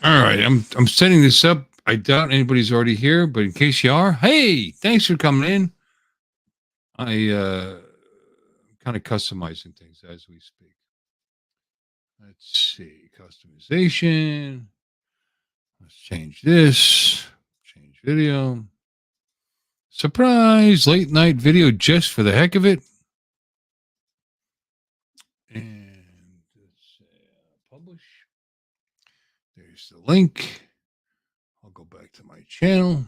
All right, I'm setting this up. I doubt anybody's already here, but in case you are, hey, thanks for coming in. I kind of customizing things as we speak. Let's see, customization. Let's change this. Change video. Surprise! Late night video just for the heck of it. And let's publish. There's the link. I'll go back to my channel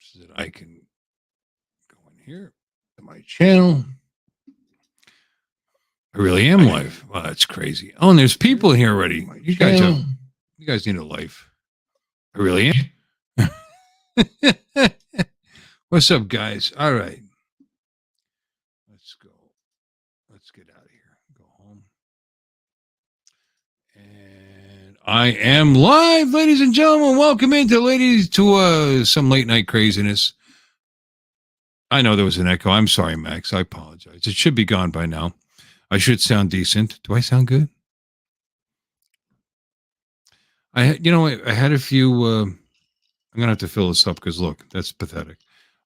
so that I can go in here to my channel. I really am live. Wow, that's crazy. Oh, and there's people here already. You guys need a life. I really am. What's up, guys? All right. Let's go. Let's get out of here. Go home. And I am live, ladies and gentlemen. Welcome to some late night craziness. I know there was an echo. I'm sorry, Max. I apologize. It should be gone by now. I should sound decent. Do I sound good? I had a few. I'm gonna have to fill this up because look, that's pathetic.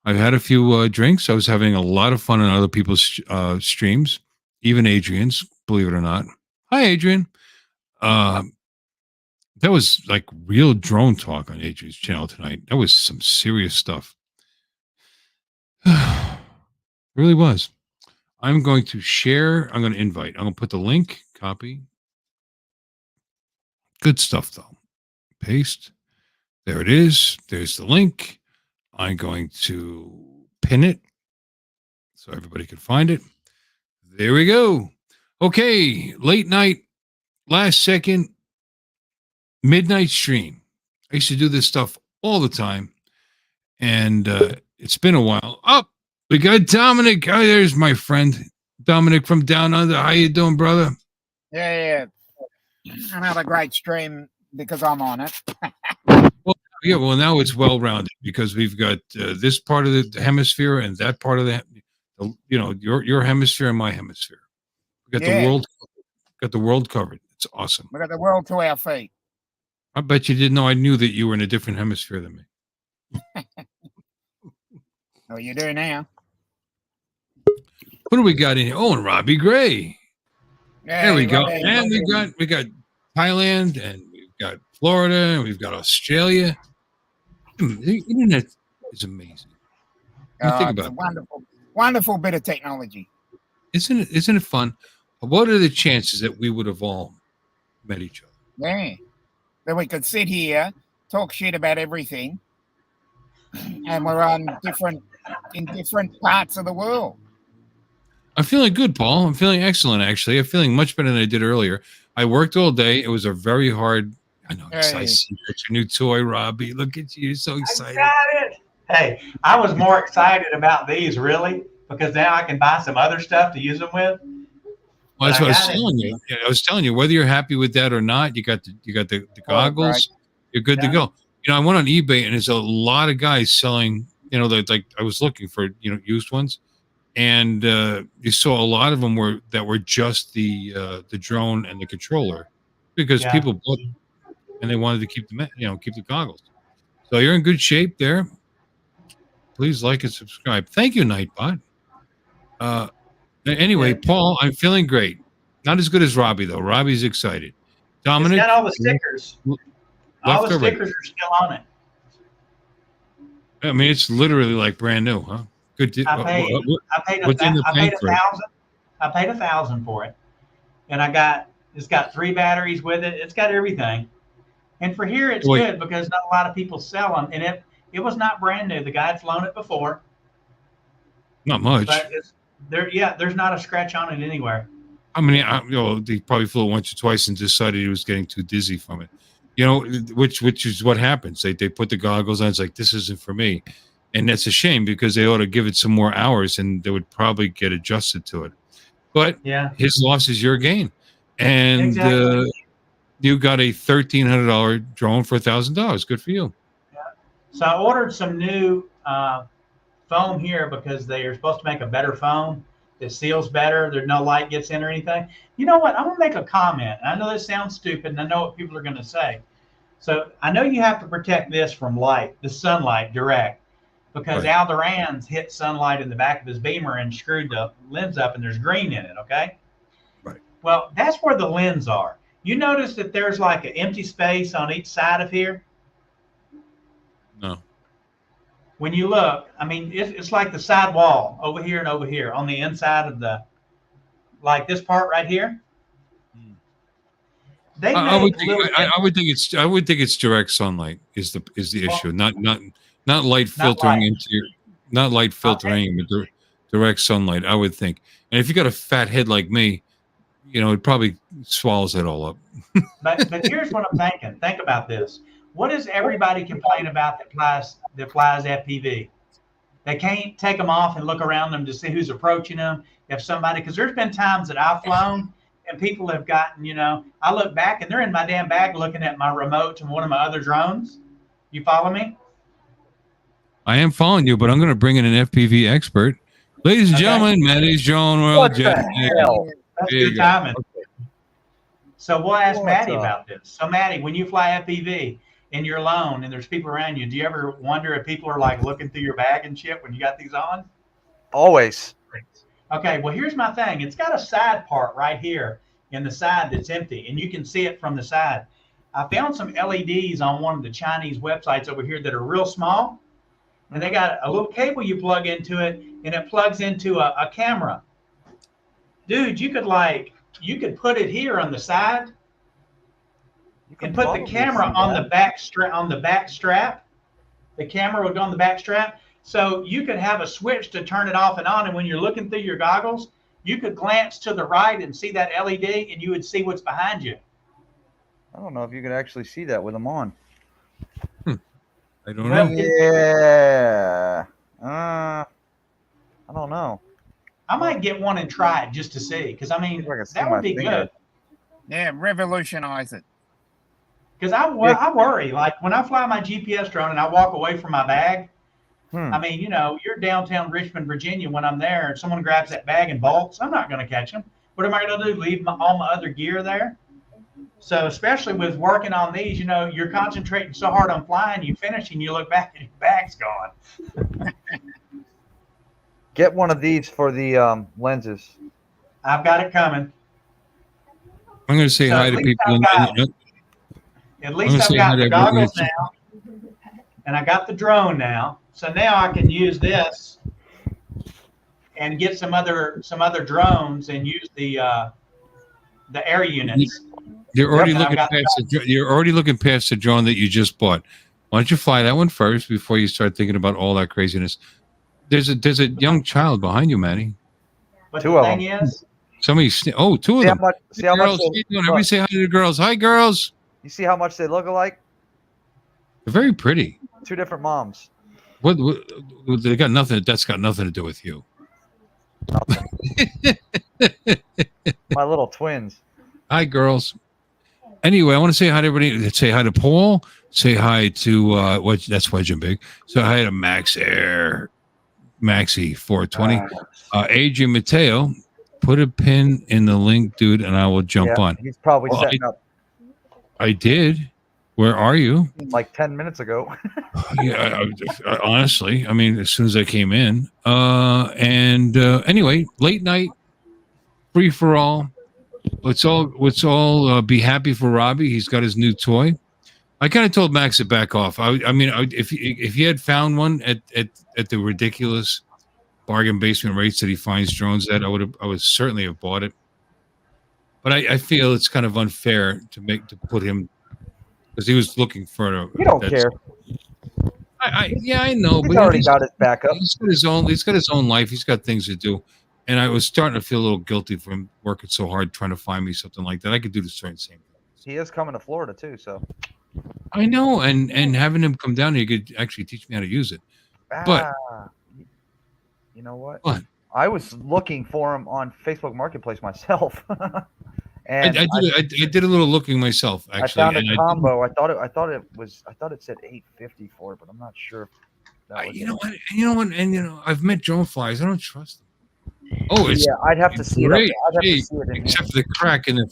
I've had a few drinks. I was having a lot of fun on other people's streams, even Adrian's. Believe it or not. Hi, Adrian. That was like real drone talk on Adrian's channel tonight. That was some serious stuff. Really was. I'm going to share. I'm going to invite. I'm going to put the link. Copy. Good stuff, though. Paste. There it is. There's the link. I'm going to pin it so everybody can find it. There we go. Okay. Late night, last second, midnight stream. I used to do this stuff all the time. And it's been a while. Oh, we got Dominic. Oh, there's my friend. Dominic from Down Under. How you doing, brother? Yeah. Another great stream because I'm on it. Well, now it's well-rounded because we've got this part of the hemisphere and that part of your hemisphere and my hemisphere. We got the world covered. It's awesome. We got the world to our feet. I bet you didn't know I knew that you were in a different hemisphere than me. Oh, you do now. What do we got in here? Oh, and Robbie Gray. Yeah, there we go. And we got Thailand, and we've got Florida, and we've got Australia. The internet is amazing. Think about it. Wonderful bit of technology. Isn't it fun? What are the chances that we would have all met each other? Yeah. That we could sit here, talk shit about everything, and we're on in different parts of the world. I'm feeling good, Paul. I'm feeling excellent, actually. I'm feeling much better than I did earlier. I worked all day. It was a very hard. I know. Hey. I see your new toy, Robbie. Look at you. You're so excited. I got it. Hey, I was more excited about these, really, because now I can buy some other stuff to use them with. Well, that's what I was telling you. I was telling you, whether you're happy with that or not, you got the goggles. Right. You're good to go. I went on eBay, and there's a lot of guys selling. Like I was looking for used ones. And you saw a lot of them were just the drone and the controller because people bought them and they wanted to keep the goggles. So you're in good shape there. Please like and subscribe. Thank you, Nightbot. Anyway, Paul, I'm feeling great. Not as good as Robbie though. Robbie's excited. Dominic, it's got all the stickers. All the stickers are still on it. I mean, it's literally like brand new, huh? Good. I paid $1,000 for it, and it's got 3 batteries with it. It's got everything, and for here it's good because not a lot of people sell them, and it was not brand new. The guy had flown it before. Not much. But there's not a scratch on it anywhere. I mean, he probably flew it once or twice and decided he was getting too dizzy from it. Which is what happens. They put the goggles on. It's like, this isn't for me. And that's a shame because they ought to give it some more hours and they would probably get adjusted to it. But his loss is your gain. And exactly. You got a $1,300 drone for $1,000. Good for you. Yeah. So I ordered some new foam here because they are supposed to make a better foam. that seals better. There's no light gets in or anything. You know what? I'm gonna make a comment. I know this sounds stupid, and I know what people are gonna say. So I know you have to protect this from light, the sunlight direct, because Al Duran's hit sunlight in the back of his Beamer and screwed the lens up, and there's green in it. Okay. Right. Well, that's where the lens are. You notice that there's like an empty space on each side of here. No. When you look, I mean, it's like the side wall over here and over here on the inside of the, like this part right here. I would think it's direct sunlight is the issue, not light filtering not light filtering, but direct sunlight. I would think, and if you got a fat head like me, it probably swallows it all up. but here's what I'm thinking. Think about this. What does everybody complain about that flies FPV? They can't take them off and look around them to see who's approaching them. If somebody, because there's been times that I've flown and people have gotten, I look back and they're in my damn bag looking at my remote and one of my other drones. You follow me? I am following you, but I'm going to bring in an FPV expert. Ladies and gentlemen, Maddie's Drone World. What the hell? That's good timing. Okay. So we'll ask Maddie about this. So Maddie, when you fly FPV and you're alone and there's people around you, do you ever wonder if people are like looking through your bag and shit when you got these on? Always. Okay, well, here's my thing. It's got a side part right here in the side that's empty, and you can see it from the side. I found some LEDs on one of the Chinese websites over here that are real small, and they got a little cable you plug into it, and it plugs into a camera. Dude, you could put it here on the side and put the camera on the back strap. The camera would go on the back strap. So you could have a switch to turn it off and on. And when you're looking through your goggles, you could glance to the right and see that LED and you would see what's behind you. I don't know if you could actually see that with them on. I don't know. Yeah. I don't know. I might get one and try it just to see. Because, I mean, that would be good. Yeah, revolutionize it. Because I worry. Like, when I fly my GPS drone and I walk away from my bag, I mean, you're downtown Richmond, Virginia. When I'm there and someone grabs that bag and bolts, I'm not going to catch them. What am I going to do? Leave all my other gear there? So especially with working on these, you're concentrating so hard on flying, you finish and you look back and your bag's gone. Get one of these for the lenses. I've got it coming. I'm going to say hi to people. At least I've got the goggles now, and I got the drone now. So now I can use this and get some other drones and use the air units. You're already looking past the drone that you just bought. Why don't you fly that one first before you start thinking about all that craziness? There's a young child behind you, Maddie. But the thing is, two of them. Everybody say hi to the girls. Hi, girls. You see how much they look alike? They're very pretty. Two different moms. What they got nothing. That's got nothing to do with you. My little twins. Hi, girls. Anyway, I want to say hi to everybody. Say hi to Paul. Say hi to that's Wedge and Big. Say hi to Maxi 420. Adrian Mateo. Put a pin in the link, dude, and I will jump on. He's probably setting up. I did. Where are you? Like 10 minutes ago. Yeah, honestly, I mean, as soon as I came in. Anyway, late night, free for all. Let's all be happy for Robbie. He's got his new toy. I kind of told Max to back off. I mean, if he had found one at the ridiculous bargain basement rates that he finds drones at, I would certainly have bought it. But I feel it's kind of unfair to put him, because he was looking for You don't care. I know. He's already got his backup. He's got his own life. He's got things to do. And I was starting to feel a little guilty for him working so hard trying to find me something like that. I could do the same thing. He is coming to Florida too, so. I know, and having him come down here could actually teach me how to use it. But you know what? What? I was looking for him on Facebook Marketplace myself. And I did a little looking myself, actually. I found a combo. I thought it said $850 for it, but I'm not sure. You know what? And I've met drone flyers. I don't trust them. Oh, it's Yeah, I'd have to see great it. I'd have to shape, see it in except here. for the crack in the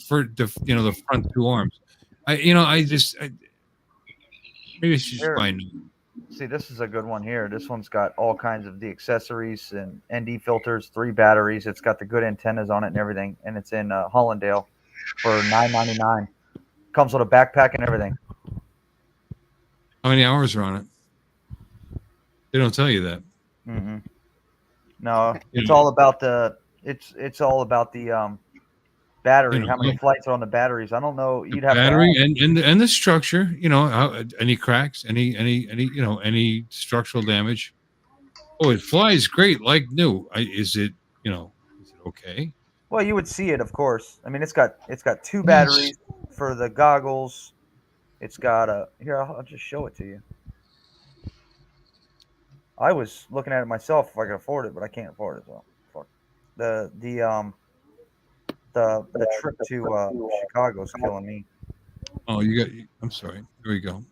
front two arms. Maybe I should just buy a new. See, this is a good one here. This one's got all kinds of the accessories and ND filters, 3 batteries. It's got the good antennas on it and everything, and it's in Hollandale for $9.99. Comes with a backpack and everything. How many hours are on it? They don't tell you that. Mm-hmm. No, it's all about the battery. How many flights are on the batteries? I don't know. You'd have battery and the structure. How any cracks, any structural damage. Oh, it flies great, like new. Is it okay? Well, you would see it, of course. I mean, it's got 2 batteries for the goggles. It's got here. I'll just show it to you. I was looking at it myself if I could afford it, but I can't afford it. So, fuck. The trip to Chicago is killing me. Oh, I'm sorry. Here we go.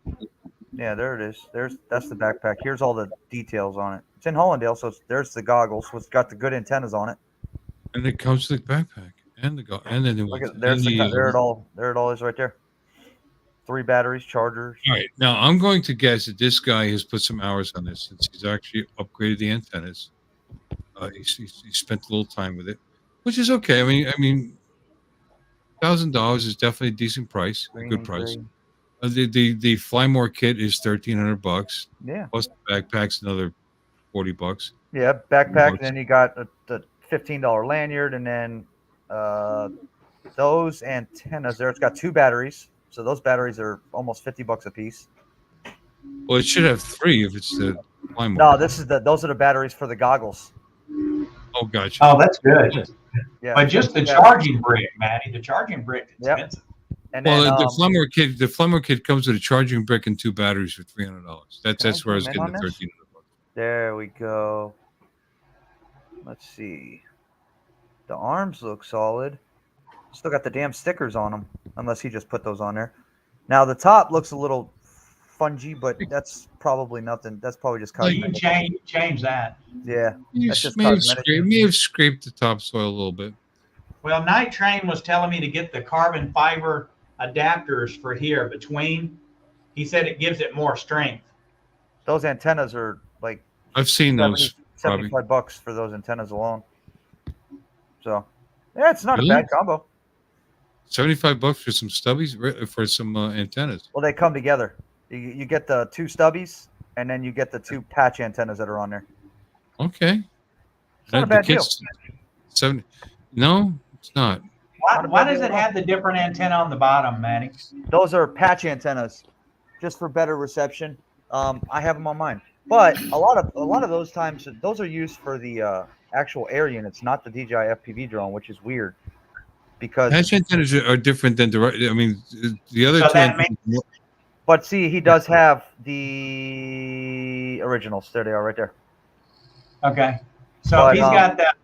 Yeah, there it is. That's the backpack. Here's all the details on it. It's in Hollandale, so there's the goggles. So it's got the good antennas on it. And it comes with the backpack and and then Look at there it all is right there. 3 batteries, chargers. All right, now I'm going to guess that this guy has put some hours on this since he's actually upgraded the antennas. He spent a little time with it, which is okay. I mean, $1,000 is definitely a decent price, a good price. The Fly More kit is $1,300. Yeah. Plus the backpack's another $40. Yeah, backpack. And then you got the $15 lanyard, and then those antennas there. It's got 2 batteries, so those batteries are almost $50 a piece. Well, it should have 3 if it's the Fly More. No, those are the batteries for the goggles. Oh, gotcha. Oh, that's good. Yeah, but just the charging brick, Matty. The charging brick is expensive. And then, the Fly More kit comes with a charging brick and 2 batteries for $300. That's where I was getting the $1,300. There we go. Let's see. The arms look solid. Still got the damn stickers on them, unless he just put those on there. Now the top looks a little fungy, but that's probably nothing. That's probably just cosmetic. You can change that. Yeah, that's just may have scraped the topsoil a little bit. Well, Night Train was telling me to get the carbon fiber adapters for here between. He said it gives it more strength. Those antennas are like I've seen those. $75 for those antennas alone. So, yeah, it's not a bad combo. $75 for some stubbies for some antennas. Well, they come together. You get the 2 stubbies, and then you get the 2 patch antennas that are on there. Okay. It's not a bad deal. No, it's not. Why does it have the different antenna on the bottom, Matty? Those are patch antennas, just for better reception. I have them on mine, but a lot of those times those are used for the actual air units, not the DJI FPV drone, which is weird because patch antennas are different than direct. I mean, the other two. But see, he does have the originals. There they are, right there. Okay, so he's got that.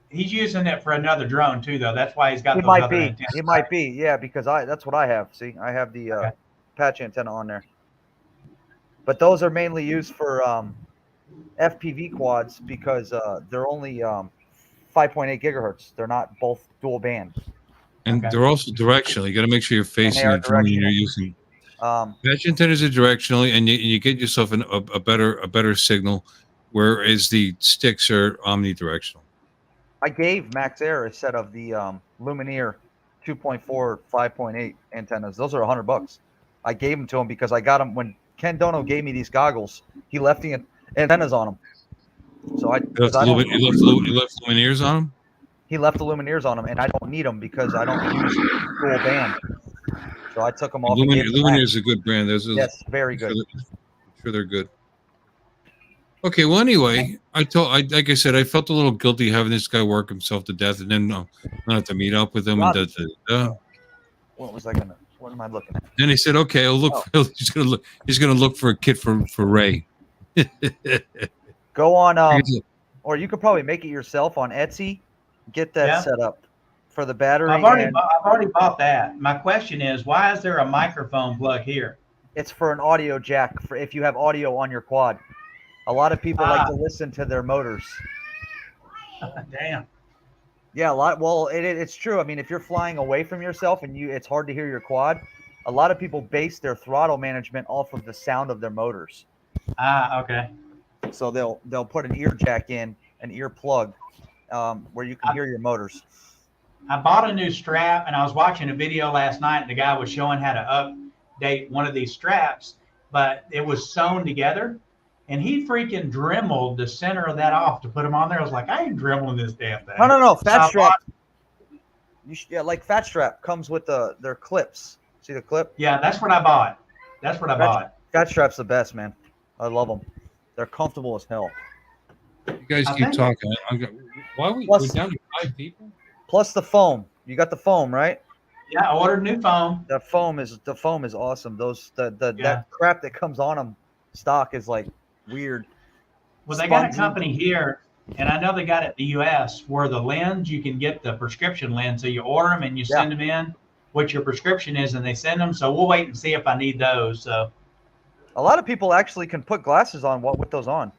He's using it for another drone too, though. That's why he's got. He might be, yeah, because that's what I have. See, I have the patch antenna on there. But those are mainly used for FPV quads because they're only 5.8 gigahertz. They're not both dual band. And they're also directional. You got to make sure you're facing the drone you're using. Patch antennas are directionally, and you get yourself a better signal, whereas the sticks are omnidirectional. I gave Max Air a set of the Lumineer 2.4 5.8 antennas. Those are $100. I gave them to him because I got them when Ken Dono gave me these goggles. He left the antennas on them. So he left Lumineers on them? He left the Lumineers on them, and I don't need them because I don't use dual band. So I took them off. Lumineer is a good brand. Yes, very good. I'm sure they're good. Okay, well, anyway, like I said, I felt a little guilty having this guy work himself to death, and then not have to meet up with him. What was I gonna? What am I looking at? Then he said, "Okay, I'll look. He's gonna look for a kit for Ray." Go on, or you could probably make it yourself on Etsy. Get that set up for the battery. I've already bought that. My question is, why is there a microphone plug here? It's for an audio jack for if you have audio on your quad. A lot of people like to listen to their motors. Damn. Yeah, a lot. Well, it's true. I mean, if you're flying away from yourself and it's hard to hear your quad. A lot of people base their throttle management off of the sound of their motors. Ah, okay. So they'll put an ear jack in, an ear plug, where you can hear your motors. I bought a new strap, and I was watching a video last night, and the guy was showing how to update one of these straps, but it was sewn together, and he freaking dremeled the center of that off to put them on there. I was like, I ain't dremeling this damn thing. No. Fat strap. Like Fat Strap comes with their clips. See the clip? Yeah, that's what I bought. Fat Strap's the best, man. I love them. They're comfortable as hell. You guys keep talking. Why we're down to 5 people? Plus the foam. You got the foam, right? Yeah, I ordered new foam. The foam is awesome. That crap that comes on them stock is like weird. Well, they got a company here, and I know they got it in the U.S. where the lens, you can get the prescription lens. So you order them and you send them in what your prescription is, and they send them. So we'll wait and see if I need those. So a lot of people actually can put glasses on with those on.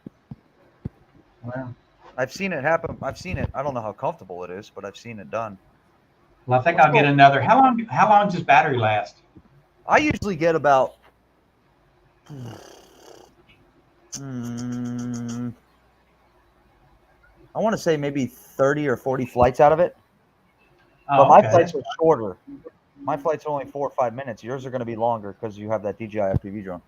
Well, I've seen it happen. I've seen it. I don't know how comfortable it is, but I've seen it done. Well, I think I'll get another. How long does battery last? I usually get about I want to say maybe 30 or 40 flights out of it. But my flights are shorter. My flights are only 4 or 5 minutes. Yours are going to be longer because you have that DJI FPV drone.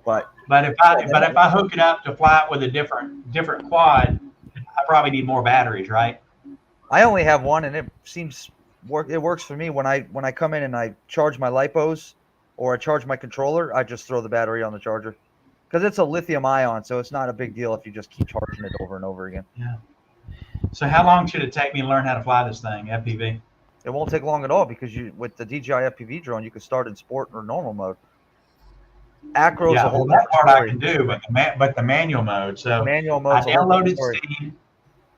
But if I hook it up to fly it with a different quad, I probably need more batteries, right? I only have one, and it works for me when I come in and I charge my lipos or I charge my controller. I just throw the battery on the charger because it's a lithium ion, so it's not a big deal if you just keep charging it over and over again. Yeah. So how long should it take me to learn how to fly this thing, FPV? It won't take long at all because with the DJI FPV drone, you can start in sport or normal mode. Acro's a whole that part I can do, but the manual mode. So manual mode.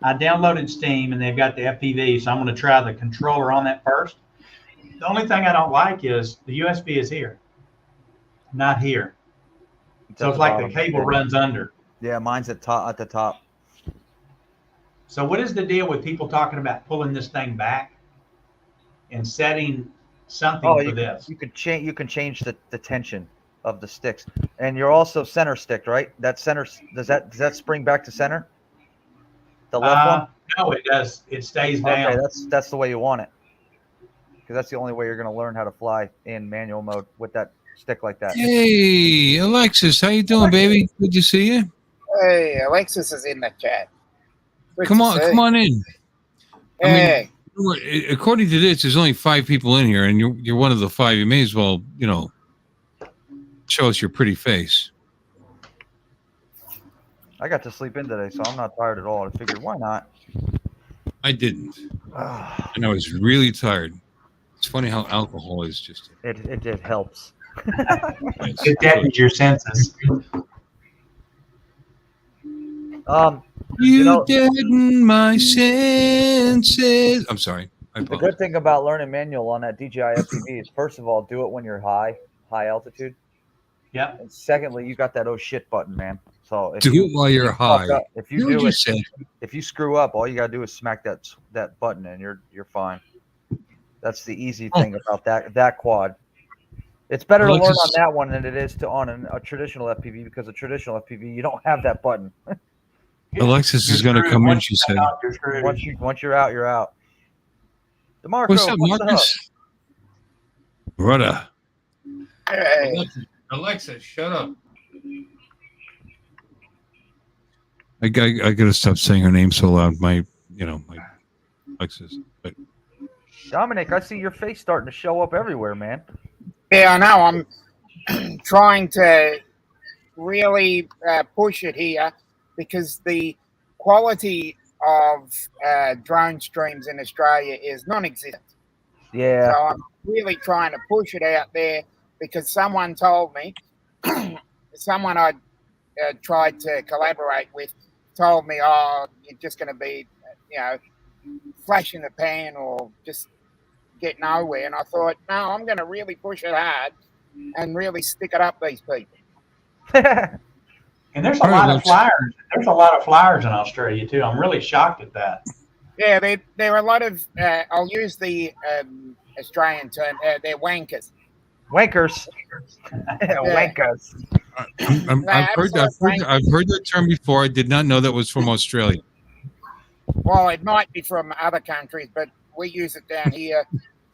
I downloaded Steam, and they've got the FPV. So I'm going to try the controller on that first. The only thing I don't like is the USB is here, not here. So it's like the cable runs under. Yeah, mine's at the top. So what is the deal with people talking about pulling this thing back and setting something for this? You can change the tension of the sticks, and you're also center stick, right? That center, does that spring back to center? The left one? No, it does. It stays down. Okay, that's the way you want it, because that's the only way you're going to learn how to fly in manual mode with that stick like that. Hey, Alexis, how you doing, baby? Good to see you. Hey, Alexis is in the chat. Come on in. Hey. I mean, according to this, there's only 5 people in here, and you're one of the 5. You may as well, show us your pretty face. I got to sleep in today, so I'm not tired at all. I figured, why not? I didn't. And I was really tired. It's funny how alcohol is just... It helps. It deadens your senses. You deaden my senses. I'm sorry. The good thing about learning manual on that DJI FPV is, first of all, do it when you're high altitude. Yep. And secondly, you got that oh shit button, man. So do it while you're high. If you screw up, all you gotta do is smack that button, and you're fine. That's the easy thing about that quad. It's better to learn on that one than it is on a traditional FPV, because a traditional FPV you don't have that button. Alexis is going to come in. She said, "Once you're out, you're out." DeMarco, what's up, Marcus? Brother. Hey. Alexa, shut up. I gotta stop saying her name so loud. My Alexis. But Dominic, I see your face starting to show up everywhere, man. Yeah, I know. I'm trying to really push it here because the quality of drone streams in Australia is non-existent. Yeah. So I'm really trying to push it out there because someone told me, someone I tried to collaborate with told me, oh, you're just going to be, flash in the pan or just get nowhere. And I thought, no, I'm going to really push it hard and really stick it up these people. And there's a lot of flyers. There's a lot of flyers in Australia too. I'm really shocked at that. Yeah, there are a lot of. I'll use the Australian term. They're wankers. Wankers. Wankers. I've heard that term before. I did not know that was from Australia. Well, it might be from other countries, but we use it down here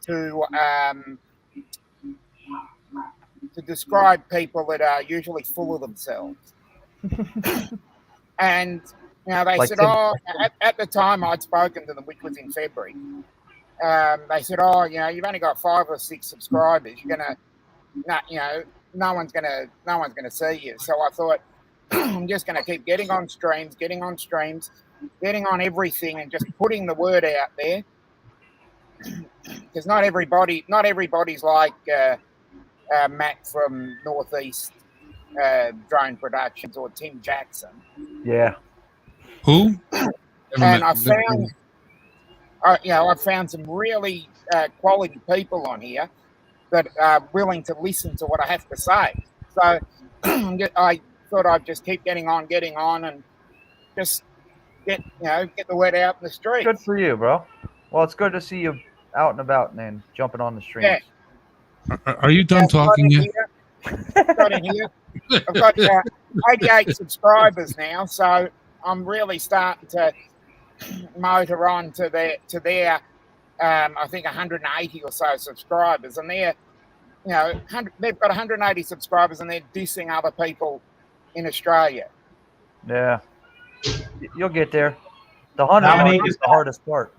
to describe people that are usually full of themselves. And they Like said, Tim- at the time I'd spoken to them, which was in February. They said, you've only got 5 or 6 subscribers. You're gonna, no one's gonna see you. So I thought, I'm just gonna keep getting on streams, getting on everything, and just putting the word out there. Because not everybody's like Matt from Northeast Drone Productions or Tim Jackson. Yeah. Who? And I found some really quality people on here that are willing to listen to what I have to say. So I thought I'd just keep getting on, and just get the word out in the street. Good for you, bro. Well, it's good to see you out and about and jumping on the streams. Yeah. Are you done talking yet? Got in here. I've got 88 subscribers now, so I'm really starting to motor on to their I think 180 or so subscribers, and they've got 180 subscribers, and they're dissing other people in Australia. Yeah, you'll get there. The 100 is the hardest part.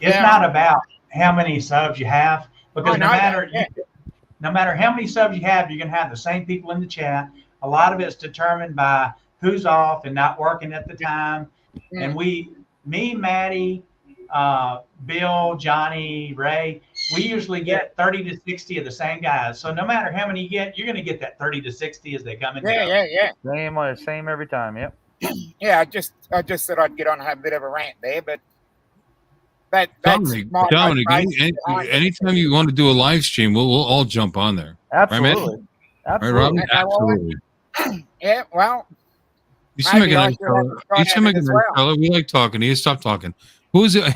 It's not about how many subs you have, because no matter how many subs you have, you're going to have the same people in the chat. A lot of it's determined by who's off and not working at the time. Mm. And me, Maddie, Bill, Johnny, Ray, we usually get 30 to 60 of the same guys. So no matter how many you get, you're going to get that 30 to 60 as they come in. Yeah. Same every time. Yep. Yeah, I just said I'd get on and have a bit of a rant there, but that's Dominic, anytime you want to do a live stream, we'll all jump on there. Absolutely. Right, Absolutely. Right, Robin? Absolutely. Yeah, well. You seem like a nice fellow. We like talking to you. Stop talking. Who is it?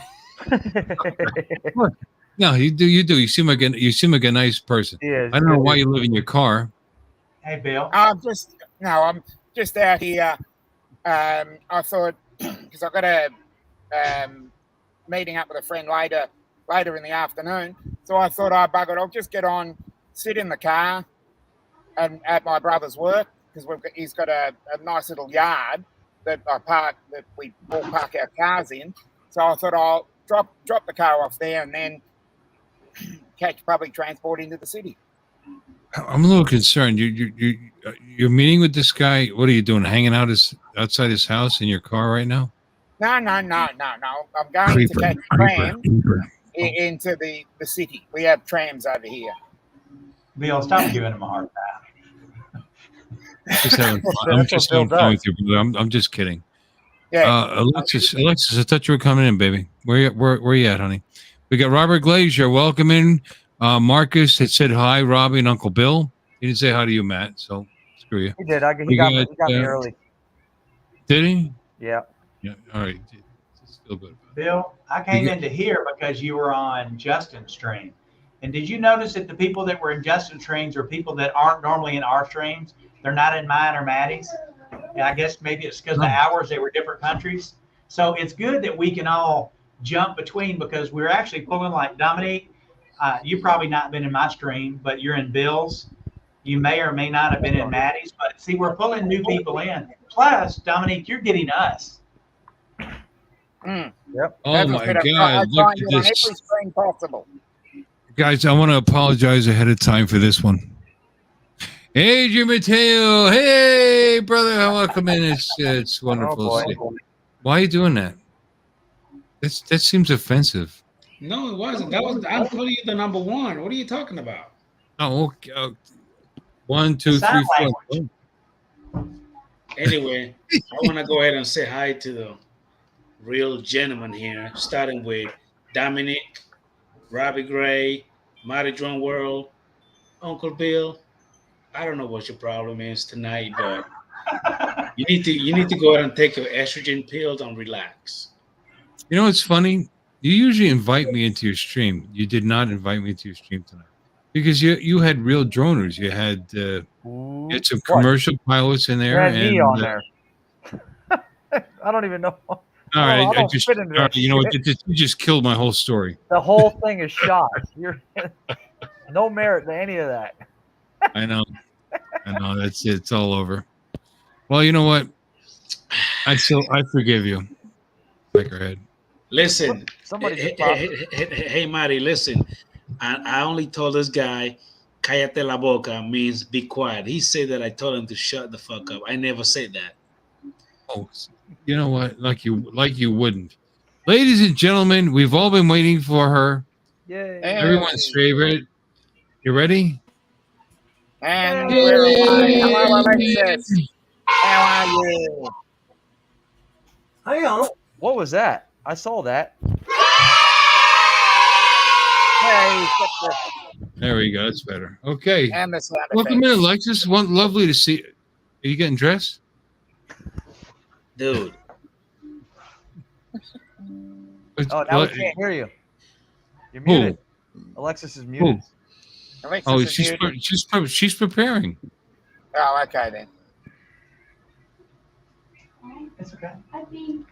No, you do. You seem like a nice person. I don't know why you live in your car. Hey, Bill. I'm just out here. I thought, because I've got a meeting up with a friend later in the afternoon. So I thought, I'll just get on, sit in the car and at my brother's work, because he's got a nice little yard that we all park our cars in. So I thought I'll drop the car off there and then catch public transport into the city. I'm a little concerned. You're meeting with this guy. What are you doing? Hanging out outside his house in your car right now? No. I'm going to catch a tram into the city. We have trams over here. Bill, stop giving him a hard time. I'm just having fun with you, brother. I'm just kidding. Yeah. Alexis, I thought you were coming in, baby. Where you at, honey? We got Robert Glazier. Welcome in. Marcus had said hi, Robbie and Uncle Bill. He didn't say hi to you, Matt, so screw you. He did. He got me early. Did he? Yeah. Yeah. All right. Still good. Bill, I came into here because you were on Justin's stream. And did you notice that the people that were in Justin's streams are people that aren't normally in our streams? They're not in mine or Maddie's. And I guess maybe it's because the hours, they were different countries. So it's good that we can all jump between, because we're actually pulling like Dominique. You've probably not been in my stream, but you're in Bill's. You may or may not have been in Maddie's. But see, we're pulling new people in. Plus, Dominique, you're getting us. Yep. Oh my God! Look at this. Every stream possible. Guys, I want to apologize ahead of time for this one. Adrian Mateo, hey brother, welcome in. It's wonderful to see. Why are you doing that? That seems offensive. No, it wasn't. I'm putting you the number one. What are you talking about? Oh, okay. 1, 2, 3, 4. Anyway, I want to go ahead and say hi to the real gentleman here, starting with Dominic, Robbie Gray, Mighty Drone World, Uncle Bill. I don't know what your problem is tonight, but You need to go out and take your estrogen pills and relax. You know what's funny? You usually invite me into your stream. You did not invite me into your stream tonight because you had real droners. You had some commercial pilots in there, You had me and on there. I don't even know. all right, I don't fit into that you know what? shit. You just killed my whole story. The whole thing is shot. You're no merit to any of that. I know. That's it. It's all over. Well, you know what? I forgive you. Like her head. Listen, Somebody just hey, Marty, listen. I only told this guy, "Cállate la boca" means be quiet. He said that I told him to shut the fuck up. I never said that. Oh, you know what? Like you wouldn't. Ladies and gentlemen, we've all been waiting for her. Yay. Everyone's favorite. You ready? And we're live. Hello, Alexis. How are you? Hi, What was that? I saw that. Hey, There we go. That's better. Okay. and the sound Welcome effects. in, Alexis. Lovely to see. Are you getting dressed? Dude. Oh, now we can't hear you. You're muted. Alexis is muted. Alexis Oh, is muted. she's preparing. Oh, okay then. It's okay. I think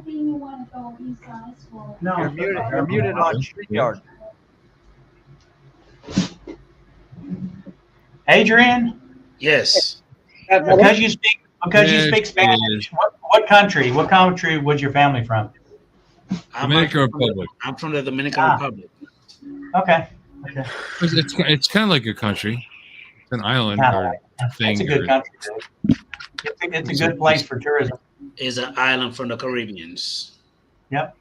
you want to go inside for. No, You're muted. You're muted on StreamYard. Adrian, Yes. because you speak Yes, speak Spanish. What country? What country was your family from? Dominican Republic. I'm from the Dominican Republic. Okay. It's kind of like a country. It's an island or thing. It's a good country. Dude. It's a good place for tourism. Is an island from the Caribbeans. Yep.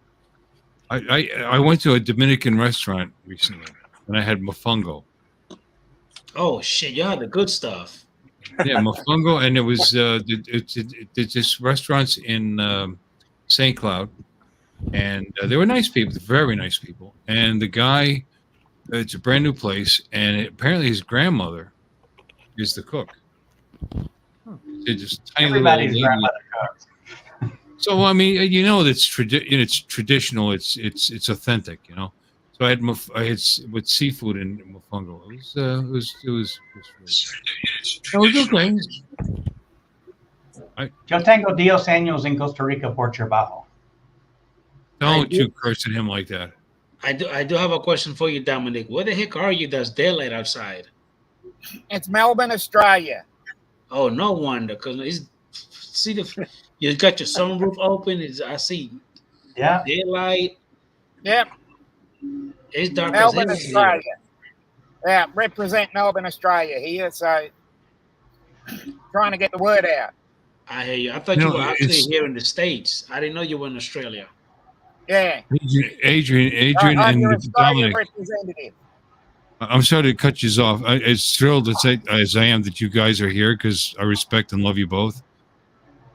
I went to a Dominican restaurant recently and I had mofongo. Oh shit! You had the good stuff. Yeah, mofongo, and it was it's just restaurants in St. Cloud, and they were nice people, very nice people. And the guy, it's a brand new place, and apparently his grandmother is the cook. They're just tiny Everybody's little grandmother cooks. So I mean, you know, it's traditional. It's authentic. You know. So I had with seafood and mofongo. It was okay. Yo tengo Dios años en Costa Rica por trabajo. Don't you curse at him like that. I do have a question for you, Dominic. Where the heck are you? That's daylight outside. It's Melbourne, Australia. Oh, no wonder, because you got your sunroof open. I see. Yeah. Daylight. Yep. It's dark Melbourne, as hell. Australia. Yeah, represent Melbourne, Australia here. So trying to get the word out. I hear you. I thought you were actually here in the States. I didn't know you were in Australia. Yeah. Adrian, I'm your and Australian Dominic. representative. I'm sorry to cut you off. As thrilled as I am that you guys are here because I respect and love you both.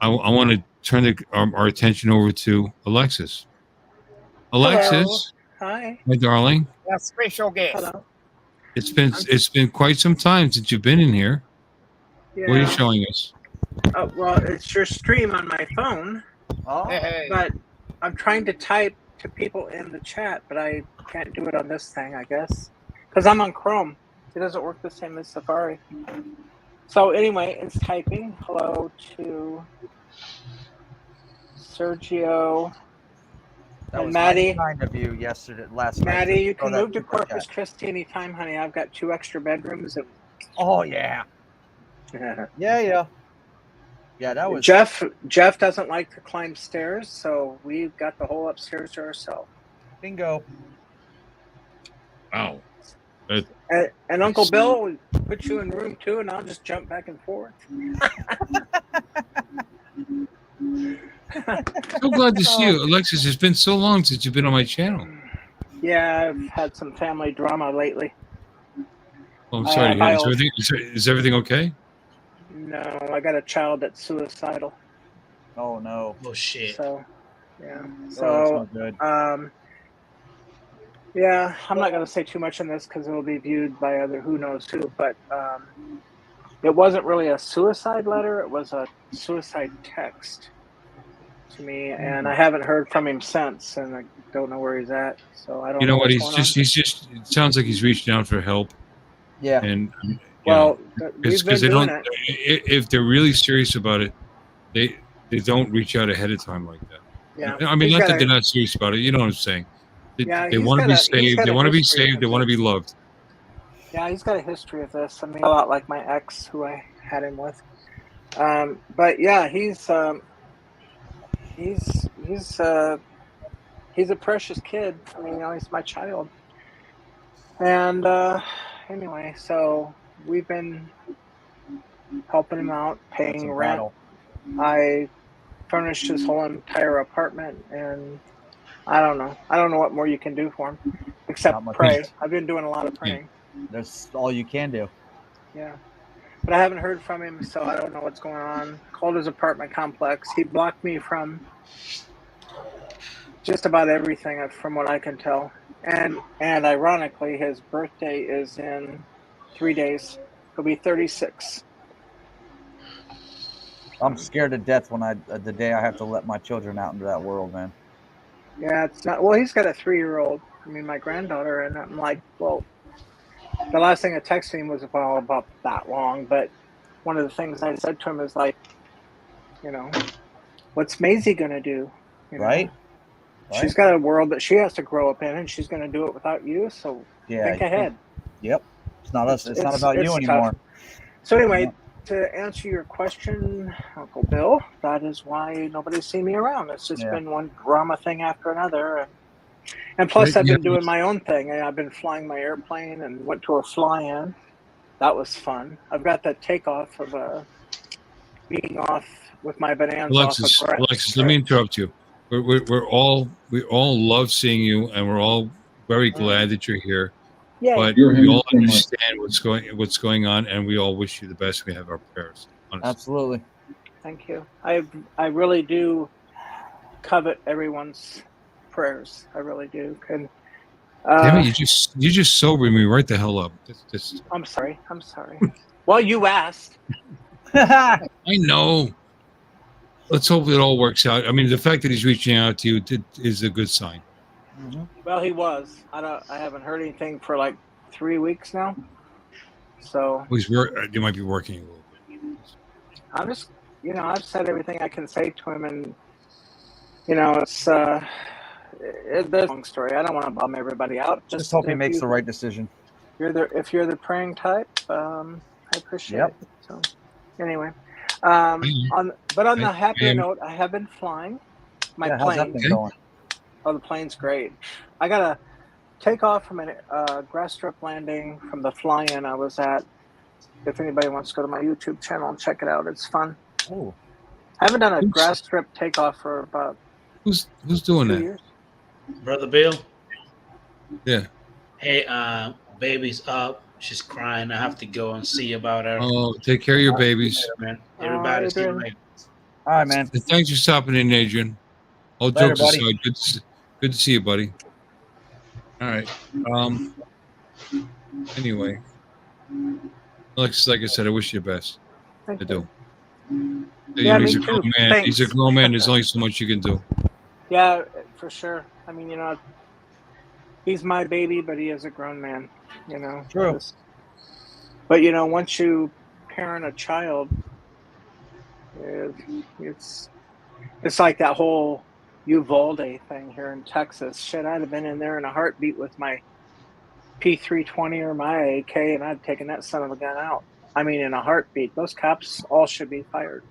I want to turn our attention over to Alexis. Alexis, Hi. my darling. Our special guest. Hello. It's been quite some time since you've been in here. Yeah. What are you showing us? Oh, well, it's your stream on my phone, Oh, Hey. but I'm trying to type to people in the chat, but I can't do it on this thing, I guess, because I'm on Chrome. It doesn't work the same as Safari. So anyway, it's typing. Hello to Sergio. that And was Maddie. kind of you last night. Maddie, you can Throw that move to super Corpus chat. Christi anytime, honey. I've got 2 extra bedrooms. Oh yeah, yeah. That was Jeff doesn't like to climb stairs, so we've got the whole upstairs to ourselves. bingo. Wow. And Uncle Bill will put you in room 2, and I'll just jump back and forth. So glad to see you, Alexis. It's been so long since you've been on my channel. Yeah, I've had some family drama lately. Oh, I'm sorry. Hi, Is everything okay? No, I got a child that's suicidal. Oh no. Oh shit. So, yeah. Oh, that's So, not good. yeah, I'm not going to say too much on this because it will be viewed by who knows who. But it wasn't really a suicide letter. It was a suicide text to me, and I haven't heard from him since, and I don't know where he's at. So I don't You know what? what's He's going on. just. It sounds like he's reaching out for help. Yeah. And Well, we've been they doing don't. it. If they're really serious about it, they don't reach out ahead of time like that. Yeah. I mean, He's not got that a- they're not serious about it. You know what I'm saying? Yeah, They he's want to got be a- he's saved. got They a want to be history saved. of They want to this. be loved. Yeah, he's got a history of this. I mean, a lot like my ex, who I had him with. But yeah, he's a precious kid. I mean, he's my child. And anyway, so we've been helping him out, That's paying a rent. battle. I furnished his whole entire apartment, and I don't know what more you can do for him Not except much. pray. I've been doing a lot of praying. That's all you can do. Yeah. But I haven't heard from him, so I don't know what's going on. Called his apartment complex. He blocked me from just about everything, from what I can tell. And ironically, his birthday is in 3 days. He'll be 36. I'm scared to death when the day I have to let my children out into that world, man. Yeah, it's not. Well, he's got a 3-year-old. I mean, my granddaughter, and I'm like, well, the last thing I texted him was about that long. But one of the things I said to him is like, what's Maisie gonna do? Right? She's got a world that she has to grow up in, and she's gonna do it without you. So think ahead. Yep. It's not us. It's not about you anymore. Tough. So anyway, to answer your question, Uncle Bill, that is why nobody's seen me around. It's just been one drama thing after another, and plus I've been doing my own thing. I've been flying my airplane and went to a fly-in. That was fun. I've got that takeoff of being off with my bananas. Alexis, let me interrupt you. We all love seeing you, and we're all very glad that you're here. Yeah, but we all understand what's going on, and we all wish you the best. We have our prayers. Honestly. Absolutely. Thank you. I really do covet everyone's prayers. I really do. And damn it, you just sobered me right the hell up. I'm sorry. Well, you asked. I know. Let's hope it all works out. I mean, the fact that he's reaching out to you is a good sign. Mm-hmm. Well, he was. I haven't heard anything for like 3 weeks now. So you might be working a little bit. I'm just, I've said everything I can say to him, and it's there's a long story. I don't want to bum everybody out. Just hope he makes the right decision. If you're the praying type, I appreciate it. So anyway, on the happier note, I have been flying my plane. How's that been going? Oh, the plane's great. I got to take off from a grass strip landing from the fly-in I was at. If anybody wants to go to my YouTube channel and check it out, it's fun. Oh, I haven't done a grass strip takeoff for about who's doing 2 that? years. Brother Bill. Yeah. Hey, baby's up. She's crying. I have to go and see about her. Oh, take care of your babies. Man. Everybody's getting ready. All right, man. And thanks for stopping in, Adrian. All Later, jokes aside, good to see you, buddy. All right. Anyway, like I said, I wish you the best. I do. Yeah, he's me a grown too. man. Thanks. He's a grown man. There's only so much you can do. Yeah, for sure. I mean, he's my baby, but he is a grown man. True. But once you parent a child, it's like that whole Uvalde thing here in Texas. Shit, I'd have been in there in a heartbeat with my P320 or my AK, and I'd taken that son of a gun out. I mean, in a heartbeat. Those cops all should be fired.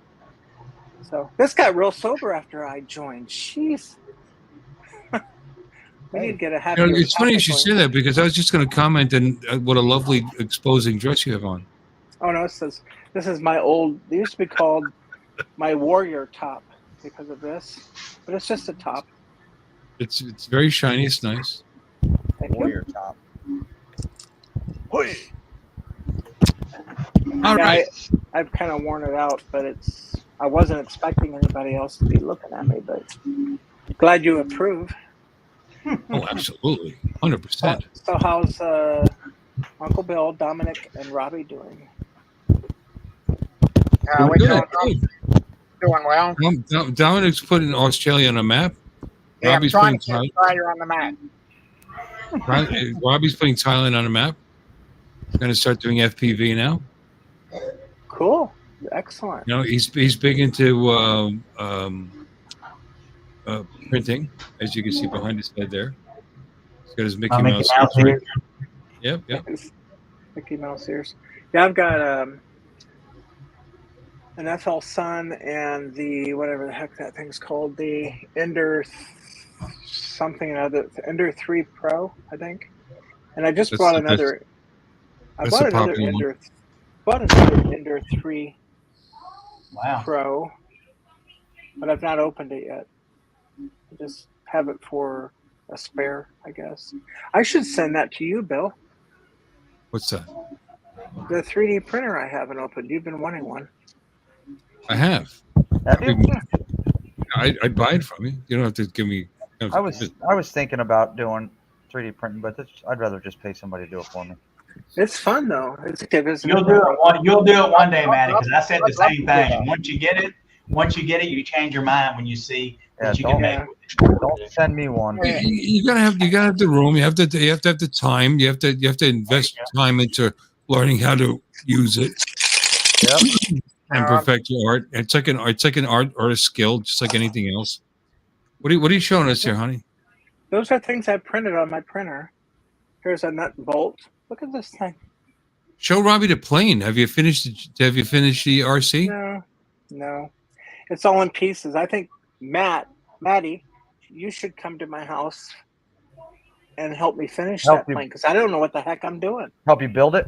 So this got real sober after I joined. Jeez. We need to get a happy. It's funny you should say that, because I was just going to comment on what a lovely exposing dress you have on. Oh no, this is my old. It used to be called my warrior top because of this, but it's just a top. It's very shiny. It's nice. Thank Warrior you. top. All right. I've kind of worn it out, but I wasn't expecting anybody else to be looking at me, but glad you approve. Oh, absolutely, 100%. So how's Uncle Bill, Dominic, and Robbie doing? We're Good. doing well. Dominic's putting Australia on a map. Yeah, Robbie's I'm trying putting to get Australia on the map. Robbie's putting Thailand on a map. He's going to start doing FPV now. Cool. Excellent. You know, he's big into printing, as you can see behind his head there. He's got his Mickey Mouse. here. Yep. Mickey Mouse ears. Yeah, I've got an FL Sun and the whatever the heck that thing's called, the Ender something or other, Ender 3 Pro, I think. And I just bought another. I bought another Ender. Bought another Ender 3 Pro, but I've not opened it yet. I just have it for a spare, I guess. I should send that to you, Bill. What's that? The 3D printer I haven't opened. You've been wanting one. I have. Have you? I'd buy it from you. You don't have to give me. I was thinking about doing 3D printing, but I'd rather just pay somebody to do it for me. It's fun though. You'll do it one day, Maddie, because I said the same thing. Once you get it, you change your mind when you see what you can make with it. Don't send me one. You gotta have the room. You have to have the time. You have to invest time into learning how to use it. Yep. And perfect your art. It's like an artist skill, just like anything else. What are you showing us here, honey? Those are things I printed on my printer. Here's a nut and bolt. Look at this thing. Show Robbie the plane. Have you finished the RC? No. It's all in pieces. I think Maddie, you should come to my house and help me finish that plane because I don't know what the heck I'm doing. Help you build it?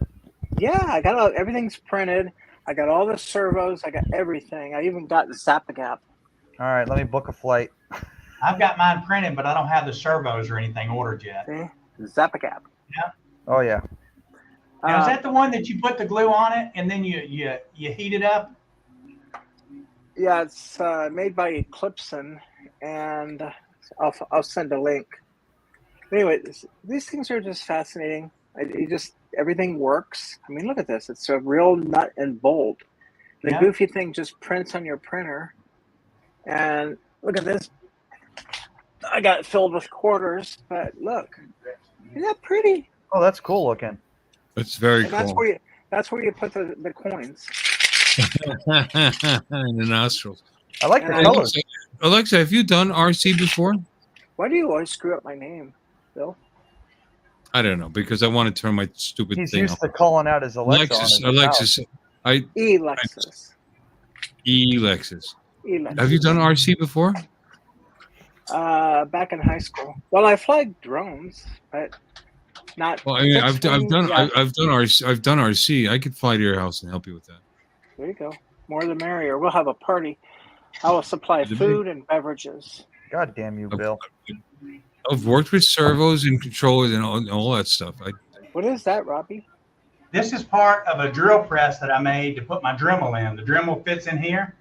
Yeah, I got everything's printed. I got all the servos. I got everything. I even got the Zap-A-Gap. All right, let me book a flight. I've got mine printed, but I don't have the servos or anything ordered yet. See? Zap-A-Gap. Yeah. Oh yeah. Now, is that the one that you put the glue on it and then you heat it up? Yeah, it's made by Eclipson, and I'll send a link. Anyway, these things are just fascinating. Everything works. I mean, look at this. It's a real nut and bolt. The goofy thing just prints on your printer. And look at this. I got it filled with quarters, but look. Isn't that pretty? Oh, that's cool looking. It's very cool. That's where you put the coins. In the nostrils. I like the colors. Alexa, have you done RC before? Why do you always screw up my name, Bill? I don't know, because I want to turn my stupid He's thing used off. to calling out his Alexis. Alexis. Lexus. Lexus. Have you done RC before? Back in high school. Well, I fly drones, but not. Well, I mean, I've done RC. I could fly to your house and help you with that. There you go. More the merrier. We'll have a party. I will supply food and beverages. God damn you, Bill. I've worked with servos and controllers and all that stuff. What is that, Robbie? This is part of a drill press that I made to put my Dremel in. The Dremel fits in here.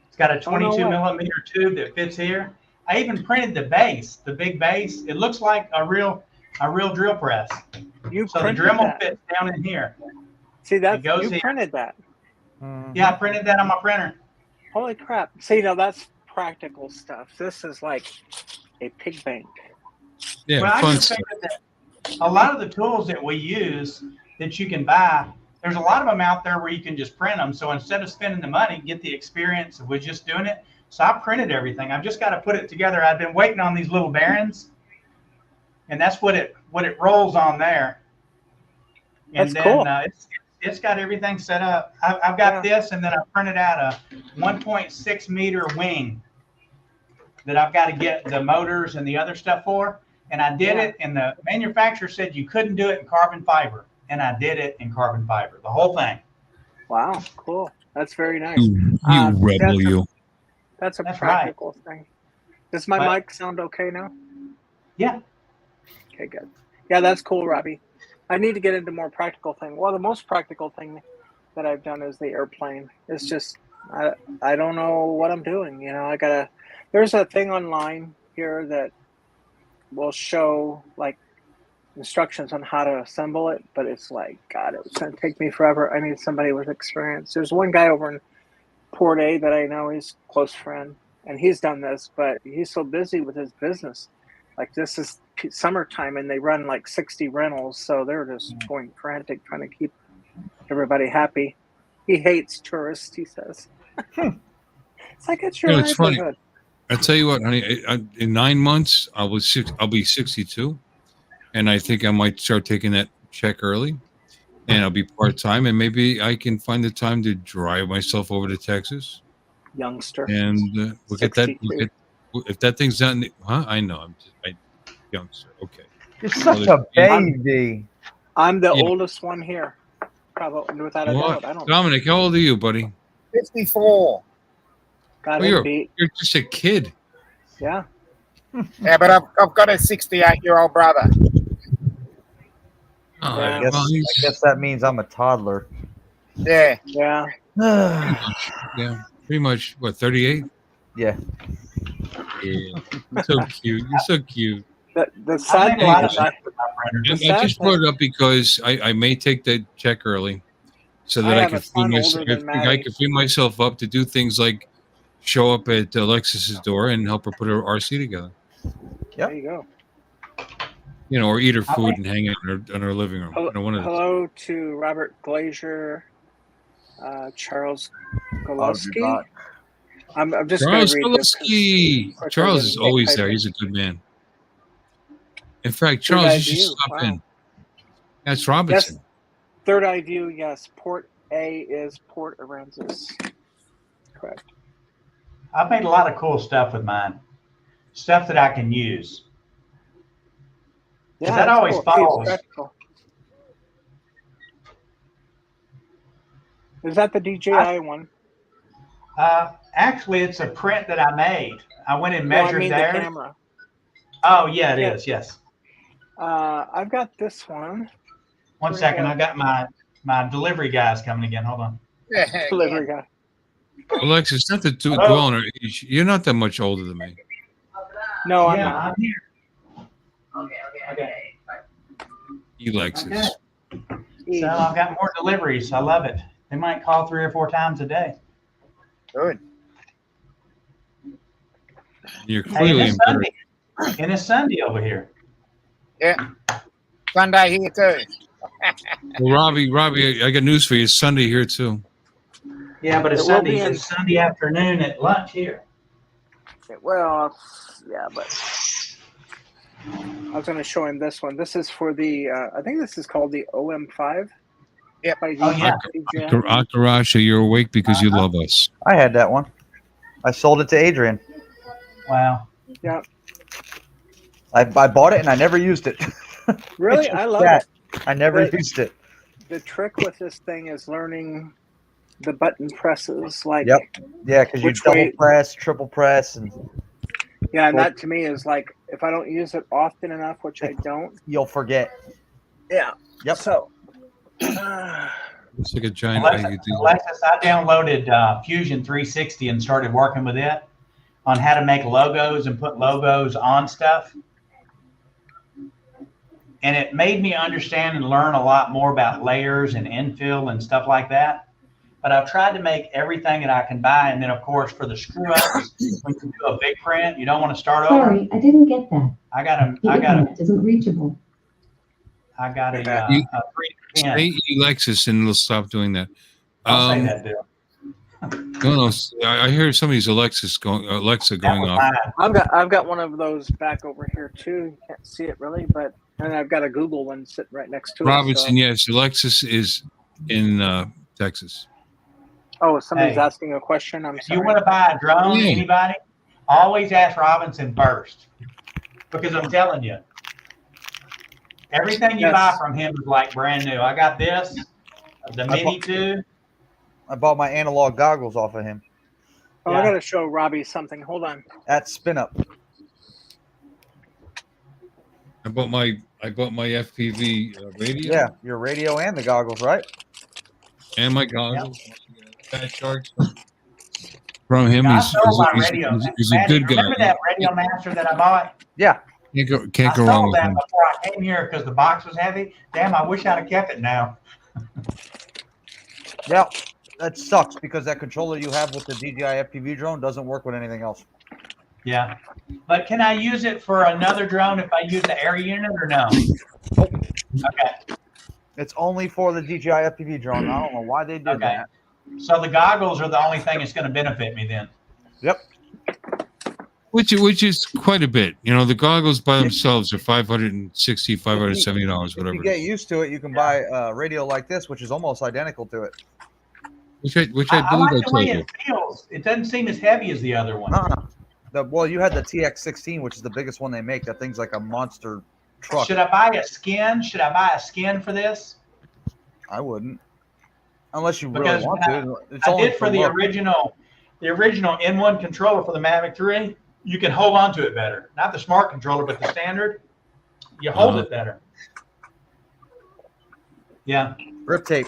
It's got a 22 millimeter tube that fits here. I even printed the base, the big base. It looks like a real drill press. So the Dremel fits down in here. See that? You printed that. Yeah, I printed that on my printer. Holy crap. See, now that's practical stuff. This is like a pig bank. Yeah, well, fun I just think that a lot of the tools that we use that you can buy, there's a lot of them out there where you can just print them. So instead of spending the money, get the experience with just doing it. So I printed everything. I've just got to put it together. I've been waiting on these little bearings, and that's what it rolls on there. And that's cool. It's got everything set up. I've got this, and then I printed out a 1.6 meter wing that I've got to get the motors and the other stuff for. And I did it, and the manufacturer said you couldn't do it in carbon fiber. And I did it in carbon fiber, the whole thing. Wow, cool. That's very nice. You rebel, you. That's practical thing. Does my mic sound okay now? Yeah. Okay, good. Yeah, that's cool, Robbie. I need to get into more practical thing. Well, the most practical thing that I've done is the airplane. It's just I don't know what I'm doing. You know, there's a thing online here that will show like instructions on how to assemble it, but it's like, God, it's going to take me forever. I need somebody with experience. There's one guy over in Port A that I know, he's a close friend, and he's done this, but he's so busy with his business. Like this is summertime, and they run like 60 rentals, so they're just going frantic trying to keep everybody happy. He hates tourists, he says. It's like it's your It's funny. livelihood. I tell you what, honey. In 9 months, I'll be 62, and I think I might start taking that check early, and I'll be part-time, and maybe I can find the time to drive myself over to Texas. Youngster. And we'll get that. If that thing's done, huh? I know. I'm just youngster. Okay. You're such a baby. I'm the oldest one here, probably without a doubt. I don't. Dominic, how old are you, buddy? 54. Got him beat. You're just a kid. Yeah. Yeah, but I've got a 68-year-old brother. Oh, Yeah. I guess that means I'm a toddler. Yeah. Yeah. Yeah. Pretty much. What? 38. Yeah. Yeah. You're so cute. You're so cute. The sad thing is I just brought it up because I may take the check early, so that I can free myself up to do things like show up at Alexis's door and help her put her RC together. Yep. There you go. You know, or eat her food and hang out in her living room. Hello to Robert Glazier, Charles Goloski. I'm just Charles going to read Goloski. Charles is always there. He's a good man. In fact, Charles, you should stop in. That's Robinson. Yes. Third Eye View, yes. Port A is Port Aransas. Correct. I've made a lot of cool stuff with mine. Stuff that I can use. Yeah, that always follows. Is that the DJI one? Actually, it's a print that I made. I went and measured there. The camera. Oh, yeah, it is. Yes. I've got this one. One second. I got my delivery guys coming again. Hold on. Delivery guy. Alexis, not to dwell on her age. You're not that much older than me. No, I'm not. not. I'm here. Okay. Alexis. Okay. So I've got more deliveries. I love it. They might call 3 or 4 times a day. Good. You're clearly and it's Sunday over here. Yeah. Sunday here too. Well, Robbie, I got news for you. It's Sunday here too. Yeah, but it's Sunday. It's Sunday afternoon at lunch here. Well, yeah, but I was going to show him this one. This is for the, I think this is called the OM5. Yep. Oh, yeah. Akarasha, you're awake because you love us. I had that one. I sold it to Adrian. Wow. Yeah. I bought it and I never used it. Really? I love it. I never used it. The trick with this thing is learning the button presses. Like, yep. Yeah, because you double press, triple press. And yeah, and that to me is like, if I don't use it often enough, which I don't. You'll forget. Yeah. Yep. So. It's like a giant. Alexis, I downloaded Fusion 360 and started working with it on how to make logos and put logos on stuff. And it made me understand and learn a lot more about layers and infill and stuff like that. But I've tried to make everything that I can buy. And then, of course, for the screw-ups, when you do a big print, you don't want to start over. Sorry, I didn't get that. I got a isn't reachable. I got a 3D pen. Say Alexis, and we'll stop doing that. I'll say that, Bill. No, I hear somebody's Alexa going off. I've got one of those back over here too. You can't see it really, but and I've got a Google one sitting right next to it. Robinson, yes, Alexis is in Texas. Oh, somebody's asking a question. I'm sorry. You want to buy a drone, anybody? Always ask Robinson first, because I'm telling you, everything you buy from him is like brand new. I got this, the Mini 2. I bought my analog goggles off of him. Oh, yeah. I got to show Robbie something. Hold on. At Spin Up. I bought my FPV radio. Yeah, your radio and the goggles, right? And my goggles. Fat Sharks. From him, he's a good guy. Remember that Radio Master that I bought? Yeah. Can't go wrong with him. Before I came here because the box was heavy. Damn, I wish I'd have kept it now. Yep. that sucks because that controller you have with the DJI FPV drone doesn't work with anything else. Yeah. But can I use it for another drone if I use the air unit or no? Okay. It's only for the DJI FPV drone. I don't know why they did that. So the goggles are the only thing that's going to benefit me then. Yep. Which is quite a bit. You know, the goggles by themselves are $560, $570, If whatever. you get used to it, you can buy a radio like this, which is almost identical to it. Which I believe I like the way told you. it feels. It doesn't seem as heavy as the other one. Well, you had the TX16, which is the biggest one they make. That thing's like a monster truck. Should I buy a skin? Should I buy a skin for this? I wouldn't, unless you Because really want to. It's I only did for the original N1 controller for the Mavic 3. You can hold on to it better. Not the smart controller, but the standard. You hold it better. Yeah. Grip tape.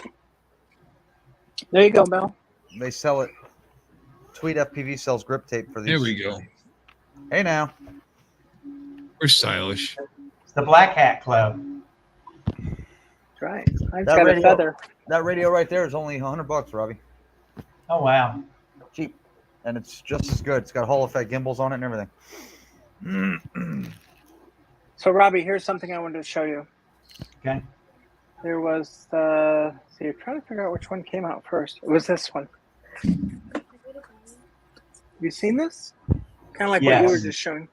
There you go, Mel. They sell it. Tweet FPV sells grip tape for these. There we go. Hey now. We're stylish. It's the Black Hat Club. That's right. I've got a feather. That radio right there is only $100, Robbie. Oh, wow. Cheap. And it's just as good. It's got Hall effect gimbals on it and everything. So, Robbie, here's something I wanted to show you. Okay. There was the. See, you're trying to figure out which one came out first. It was this one. You seen this? Kind of like what you were just showing.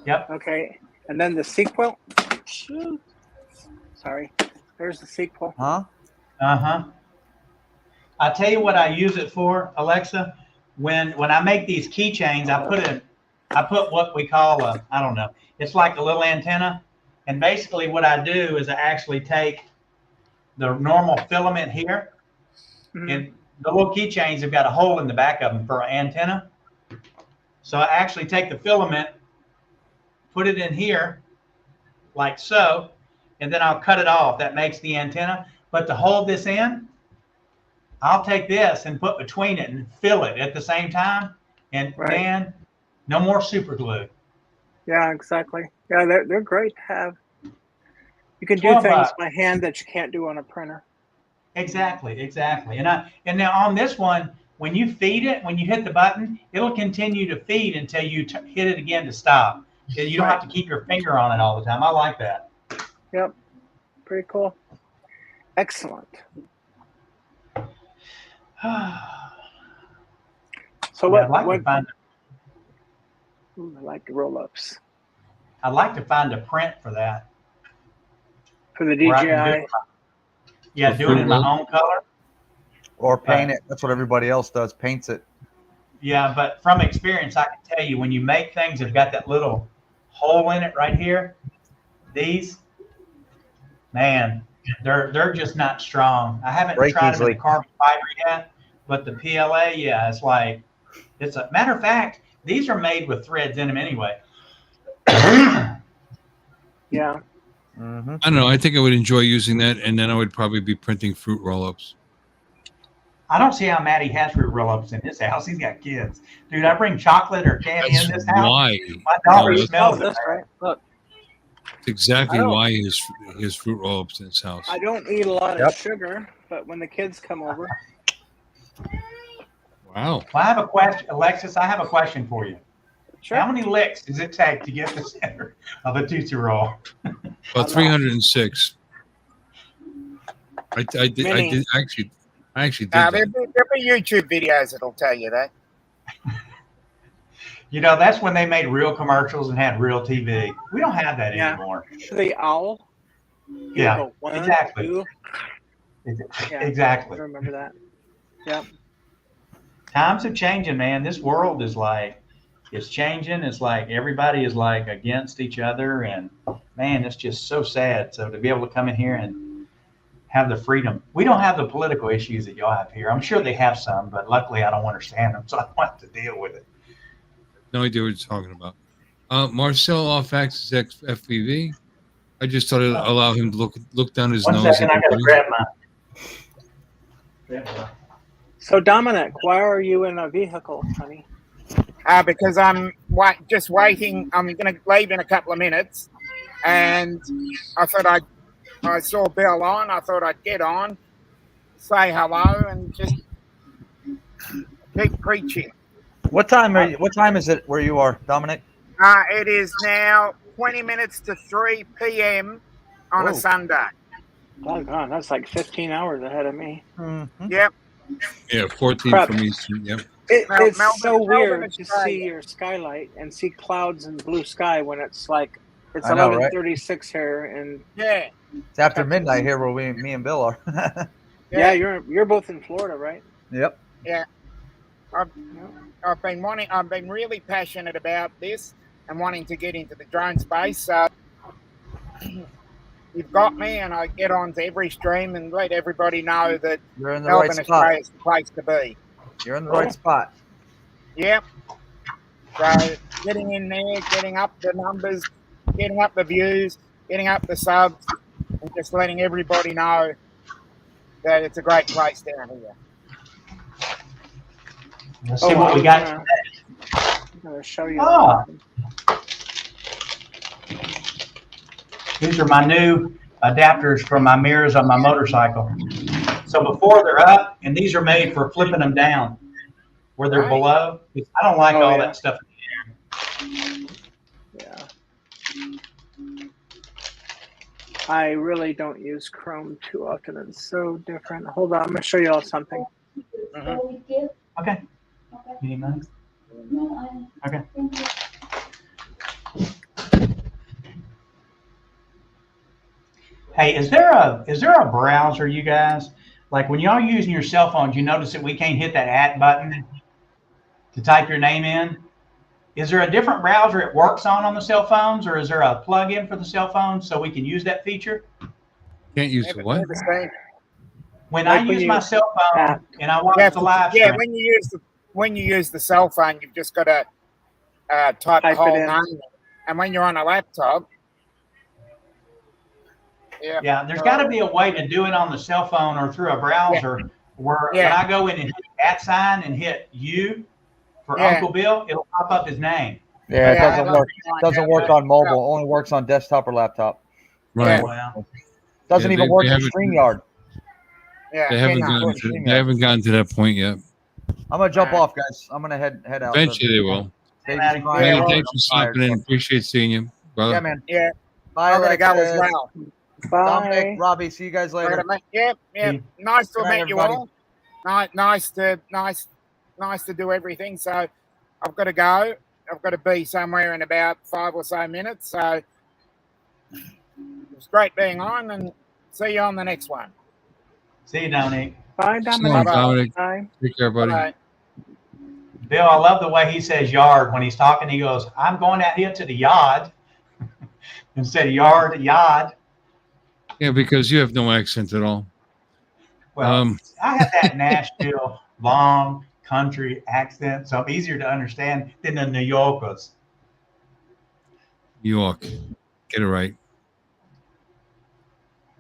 Yep. Okay. And then the sequel. Shoot. Sorry. There's the sequel. Huh? Uh-huh. I'll tell you what I use it for, Alexa. When I make these keychains, I put what we call I don't know. It's like a little antenna. And basically what I do is I actually take the normal filament here, and the little keychains have got a hole in the back of them for an antenna. So I actually take the filament, put it in here like so, and then I'll cut it off. That makes the antenna. But to hold this in, I'll take this and put between it and fill it at the same time. And man, no more super glue. Yeah, exactly. Yeah, they're great to have. You can do things by hand that you can't do on a printer. Exactly. And now on this one, when you feed it, when you hit the button, it'll continue to feed until you hit it again to stop. You don't have to keep your finger on it all the time. I like that. Yep. Pretty cool. Excellent. So what? I like the roll-ups. I'd like to find a print for that. For the DJI. Do it in my own color. Or paint it. That's what everybody else does. Paints it. Yeah, but from experience, I can tell you when you make things that have got that little hole in it right here, these, man, they're just not strong. I haven't tried them with carbon fiber yet, but the PLA, yeah, it's a matter of fact, these are made with threads in them anyway. Yeah. I don't know. I think I would enjoy using that, and then I would probably be printing fruit roll-ups. I don't see how Maddie has fruit roll-ups in his house. He's got kids. Dude, I bring chocolate or candy in this house. Why? My daughter smells it. Right. Look. That's exactly why he has fruit roll-ups in his house. I don't eat a lot of sugar, but when the kids come over. Wow. Well, I have a question. Alexis, I have a question for you. Sure. How many licks does it take to get the center of a Tootsie Roll? About 306. I did actually did that. There'll be YouTube videos that'll tell you that. You know, that's when they made real commercials and had real TV. We don't have that anymore. The owl. Yeah, One, exactly. Two. Exactly. I remember that. Yeah. Times are changing, man. This world is it's changing. It's like everybody is against each other, and man, it's just so sad. So to be able to come in here and have the freedom, we don't have the political issues that y'all have here. I'm sure they have some, but luckily I don't understand them, so I don't have to deal with it. No idea what you're talking about. Marcel off axis FPV. I just thought it'd allow him to look down his nose. 1 second, I gotta grab my. So Dominic, why are you in a vehicle, honey? Because I'm just waiting. I'm going to leave in a couple of minutes, and I thought I saw Bill on. I thought I'd get on, say hello, and just Keep preaching. What time are you, what time is it where you are, Dominic? It is now 20 minutes to 3 p.m. on Whoa. a Sunday. Oh God, that's like 15 hours ahead of me. Mm-hmm. Yep. Yeah, 14 Crap. from Eastern. Yep. It's Melbourne- so Melbourne, weird to Australia. see your skylight and see clouds and blue sky when it's like it's I know, right? 11:36 here, and Yeah. It's after midnight here where me and Bill are. yeah, you're both in Florida, right? Yep. I've been really passionate about this and wanting to get into the drone space. So you've got me, and I get on to every stream and let everybody know that You're in the Melbourne, right spot. Australia is the place to be. You're in the right spot. Yep. So getting in there, getting up the numbers, getting up the views, getting up the subs, and just letting everybody know that it's a great place down here. Let's see what we got. I'm gonna show you. Ah. These are my new adapters for my mirrors on my motorcycle. So before they're up, and these are made for flipping them down where they're Right. below. I don't like all yeah. that stuff. Yeah. I really don't use Chrome too often. It's so different. Hold on, I'm gonna show you all something. Okay. You need mine? Okay. Hey, is there a browser, you guys? Like when y'all using your cell phones, you notice that we can't hit that @ button to type your name in. Is there a different browser it works on the cell phones, or is there a plug-in for the cell phone so we can use that feature? Can't use Never- what? never seen. When Like I when use you- my cell phone and I watch Yeah, the live stream, when you use the cell phone, you've just got to type the Type it whole in. name. And when you're on a laptop, yeah, there's got to be a way to do it on the cell phone or through a browser where when I go in and hit that sign and hit U for Yeah. Uncle Bill, it'll pop up his name. Yeah, it Yeah, doesn't I work. like Doesn't that. work on mobile. Only works on desktop or laptop. Right. Well, Doesn't Yeah, even they work in haven't- StreamYard. yeah, They haven't hang on. gotten to, they haven't gotten to that point yet. I'm gonna jump Alright. off, guys. I'm gonna head out. Eventually they will. Baby's Yeah, crying. Manny, well, thanks for stopping in. Appreciate seeing you, brother. Yeah, man. Yeah, Bye, I'm gonna go as Alexis. well. Dominic, Bye. Robbie. See you guys later. Yep. Nice to Good night, meet you everybody. all. Nice to do everything. So I've got to go. I've got to be somewhere in about 5 or so minutes. So it's great being on, and see you on the next one. see you, Dominic. Bye, So long, Dominic. Dominic. Bye. Take care, buddy. Bye. Bill, I love the way he says yard when he's talking. He goes, "I'm going out here to the yard," instead of yard, yard. Yeah, because you have no accent at all. Well, I have that Nashville long country accent, so I'm easier to understand than the New Yorkers. New York. Get it right.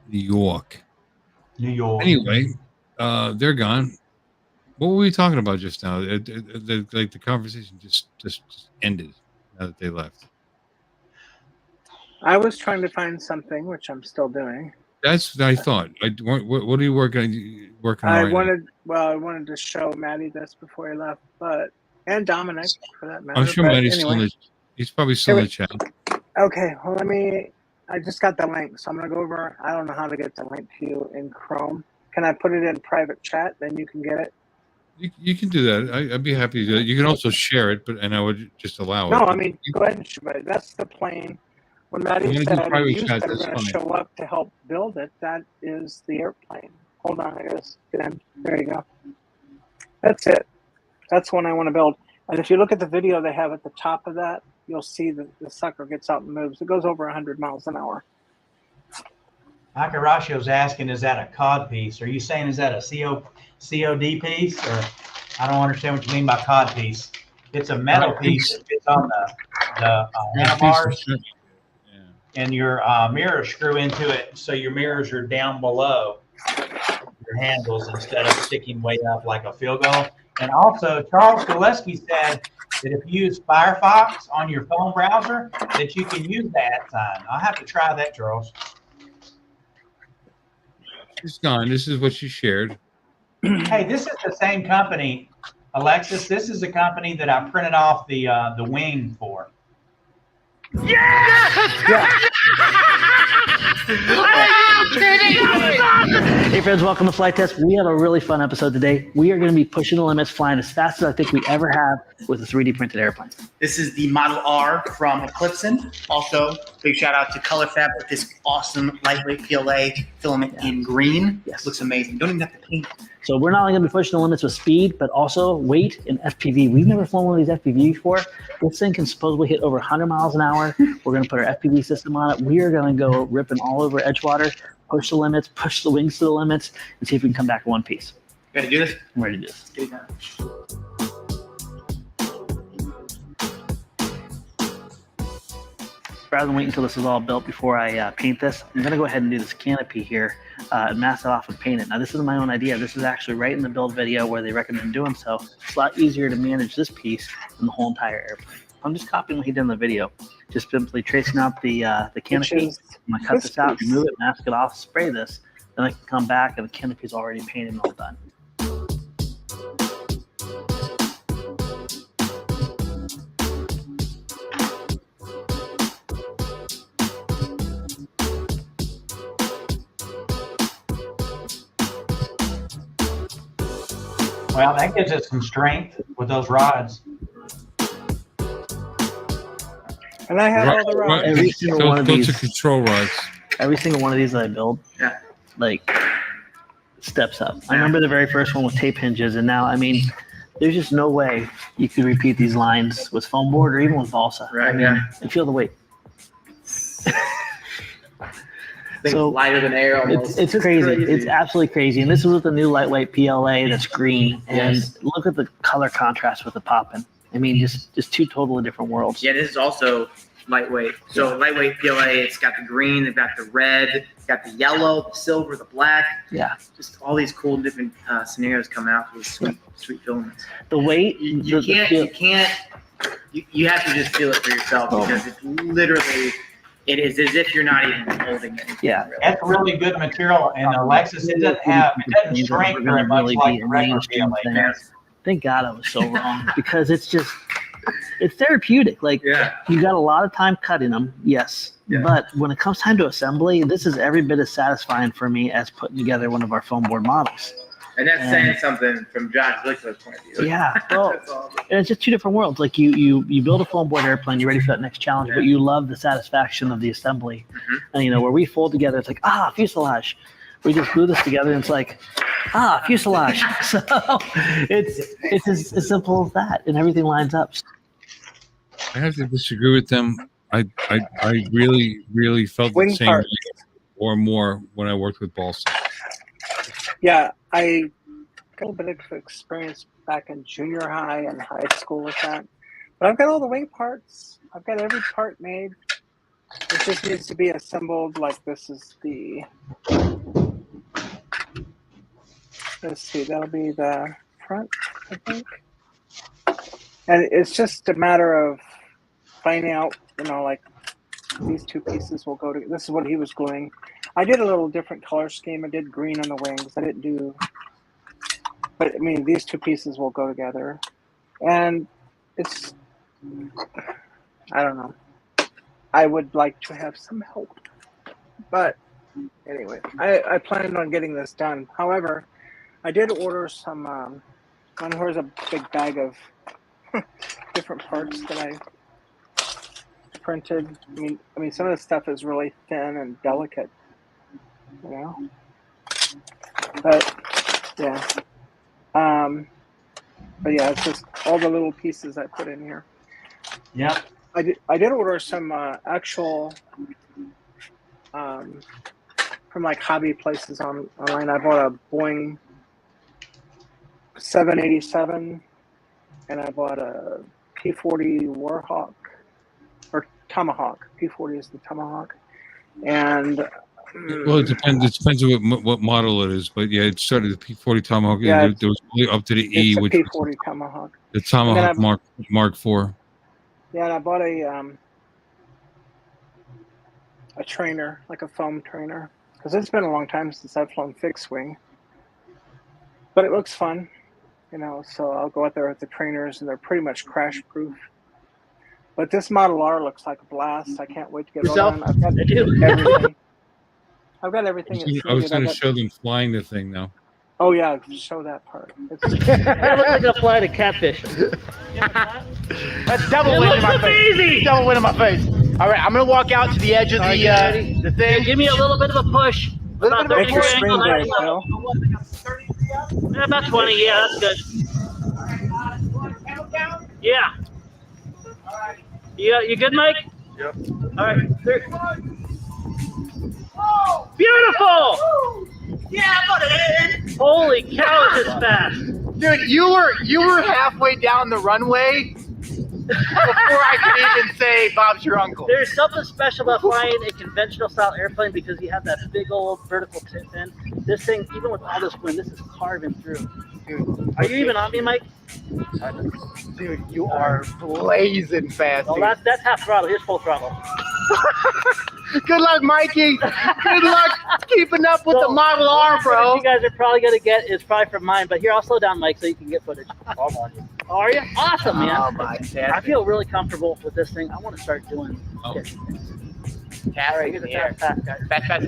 New York. New York. Anyway, they're gone. What were we talking about just now? The conversation just ended now that they left. I was trying to find something, which I'm still doing. That's what I thought. What are you working on? I right wanted to show Maddie this before he left, and Dominic for that now? matter. I'm sure but Maddie's still anyway. he's probably still in the chat. Okay, well, I just got the link, so I'm gonna go over. I don't know how to get the link to you in Chrome. Can I put it in private chat? Then you can get it. You can do that. I'd be happy to do that. You can also share it, and I would just allow it. No, I mean, go ahead and show it. That's the plane. When Maddie You wanna do said private you chat, said are that's going to fine. show up to help build it, that is the airplane. Hold on, I gotta get in. There you go. That's it. That's one I want to build. And if you look at the video they have at the top of that, you'll see that the sucker gets out and moves. It goes over 100 miles an hour. Akarashio's asking, is that a COD piece? Are you saying is that a COD piece? Or I don't understand what you mean by COD piece. It's a metal piece that fits on the handlebars, and your mirrors screw into it, so your mirrors are down below your handles instead of sticking way up like a field goal. And also, Charles Gillespie said that if you use Firefox on your phone browser, that you can use that sign. I'll have to try that, Charles. It's gone. This is what she shared. Hey, this is the same company, Alexis. This is the company that I printed off the wing for. Hey friends, welcome to Flight Test. We have a really fun episode today. We are going to be pushing the limits, flying as fast as I think we ever have with a 3D printed airplane. This is the Model R from Eclipson. Also, big shout out to Color Fab with this awesome lightweight PLA filament in green. Yes. Looks amazing. Don't even have to paint it. So we're not only going to be pushing the limits with speed, but also weight and FPV. We've never flown one of these FPV before. This thing can supposedly hit over 100 miles an hour. We're going to put our FPV system on it. We are going to go ripping all over Edgewater, push the limits, push the wings to the limits, and see if we can come back in one piece. Ready to do this? I'm ready to do this. Get it done. Rather than wait until this is all built before I paint this, I'm going to go ahead and do this canopy here and mask it off and paint it. Now, this is my own idea. This is actually right in the build video where they recommend doing so. It's a lot easier to manage this piece than the whole entire airplane. I'm just copying what he did in the video. Just simply tracing out the canopy. I'm going to cut this out, remove it, mask it off, spray this. Then I can come back and the canopy is already painted and all done. Well, that gives us some strength with those rods. And I have all the rods. Every single one of Those these. are control rods. Every single one of these that I build, like, steps up. I remember the very first one with tape hinges, and now, I mean, there's just no way you could repeat these lines with foam board or even with balsa. Right, I mean, yeah. and feel the weight. So lighter than air almost. It's crazy. It's absolutely crazy. And this is with the new lightweight PLA that's green. And look at the color contrast with the popping. I mean, just two totally different worlds. Yeah, this is also lightweight. So lightweight PLA, it's got the green, they've got the red, it's got the yellow, the silver, the black. Yeah. Just all these cool different scenarios come out with sweet filaments. The weight, You have to just feel it for yourself because it's literally, it is as if you're not even holding it. Yeah. That's really good material, and Alexis, it doesn't shrink very much like the regular PLA does. Thank God I was so wrong because it's therapeutic. Like, you got a lot of time cutting them, yes. Yeah. But when it comes time to assembly, this is every bit as satisfying for me as putting together one of our foam board models. And that's saying something from John's Lickler's point of view. Yeah, well, and it's just two different worlds. Like you build a foam board airplane, you're ready for that next challenge, but you love the satisfaction of the assembly. And where we fold together, it's like, fuselage. We just glue this together, and it's like, fuselage. So it's as simple as that, and everything lines up. I have to disagree with them. I really, really felt the same way or more when I worked with balsa. Yeah, I got a bit of experience back in junior high and high school with that. But I've got all the wing parts. I've got every part made. It just needs to be assembled. Like this is the. Let's see, that'll be the front, I think. And it's just a matter of finding out, like these two pieces will go to. This is what he was gluing. I did a little different color scheme. I did green on the wings. I didn't do, but I mean, these two pieces will go together. And it's, I don't know. I would like to have some help. But anyway, I planned on getting this done. However, I did order some, and here's a big bag of different parts that I printed. I mean, some of the stuff is really thin and delicate. But yeah, it's just all the little pieces I put in here. Yeah, I did order some actual from like hobby places online. I bought a Boeing 787, and I bought a P-40 Warhawk or Tomahawk. P-40 is the Tomahawk, and well, it depends. It depends on what model it is, but yeah, it started the P-40 Tomahawk. Yeah, there was only up to the E, which P-40 Tomahawk. The Tomahawk Mark IV. Yeah, and I bought a trainer, like a foam trainer, because it's been a long time since I've flown fixed wing. But it looks fun, you know. So I'll go out there with the trainers, and they're pretty much crash proof. But this Model R looks like a blast. I can't wait to get it Yourself? on. I've got everything. I've got everything that's I was needed. going to show them flying the thing now. Oh yeah, show that part. That looks like a fly to catfish. That's double wind in my face. Double wind in my face. All right, I'm gonna walk out to the edge of the thing. Give me a little bit of a push. About Make 30 your degree screen angle. big, Phil. Yeah, about 20. Yeah, that's good. Yeah. You good, Mike? Yep. All right. Beautiful. Yeah, buddy. Holy cow, this is fast. Dude, you were halfway down the runway before I could even say Bob's your uncle. There's something special about flying a conventional style airplane because you have that big old vertical tip in. This thing, even with all this wind, this is carving through. Dude, Are you even on me, Mike? dude, you are blazing fast. Well, Dude. that's half throttle. Here's full throttle. Good luck, Mikey. Good luck keeping up with the Model R, bro. You guys are probably gonna get is probably from mine, but here I'll slow down, Mike, so you can get footage. Oh, are you? Awesome, man. Oh my God. I feel really comfortable with this thing. I want to start doing. Cat right here. Fast, guys. Fast.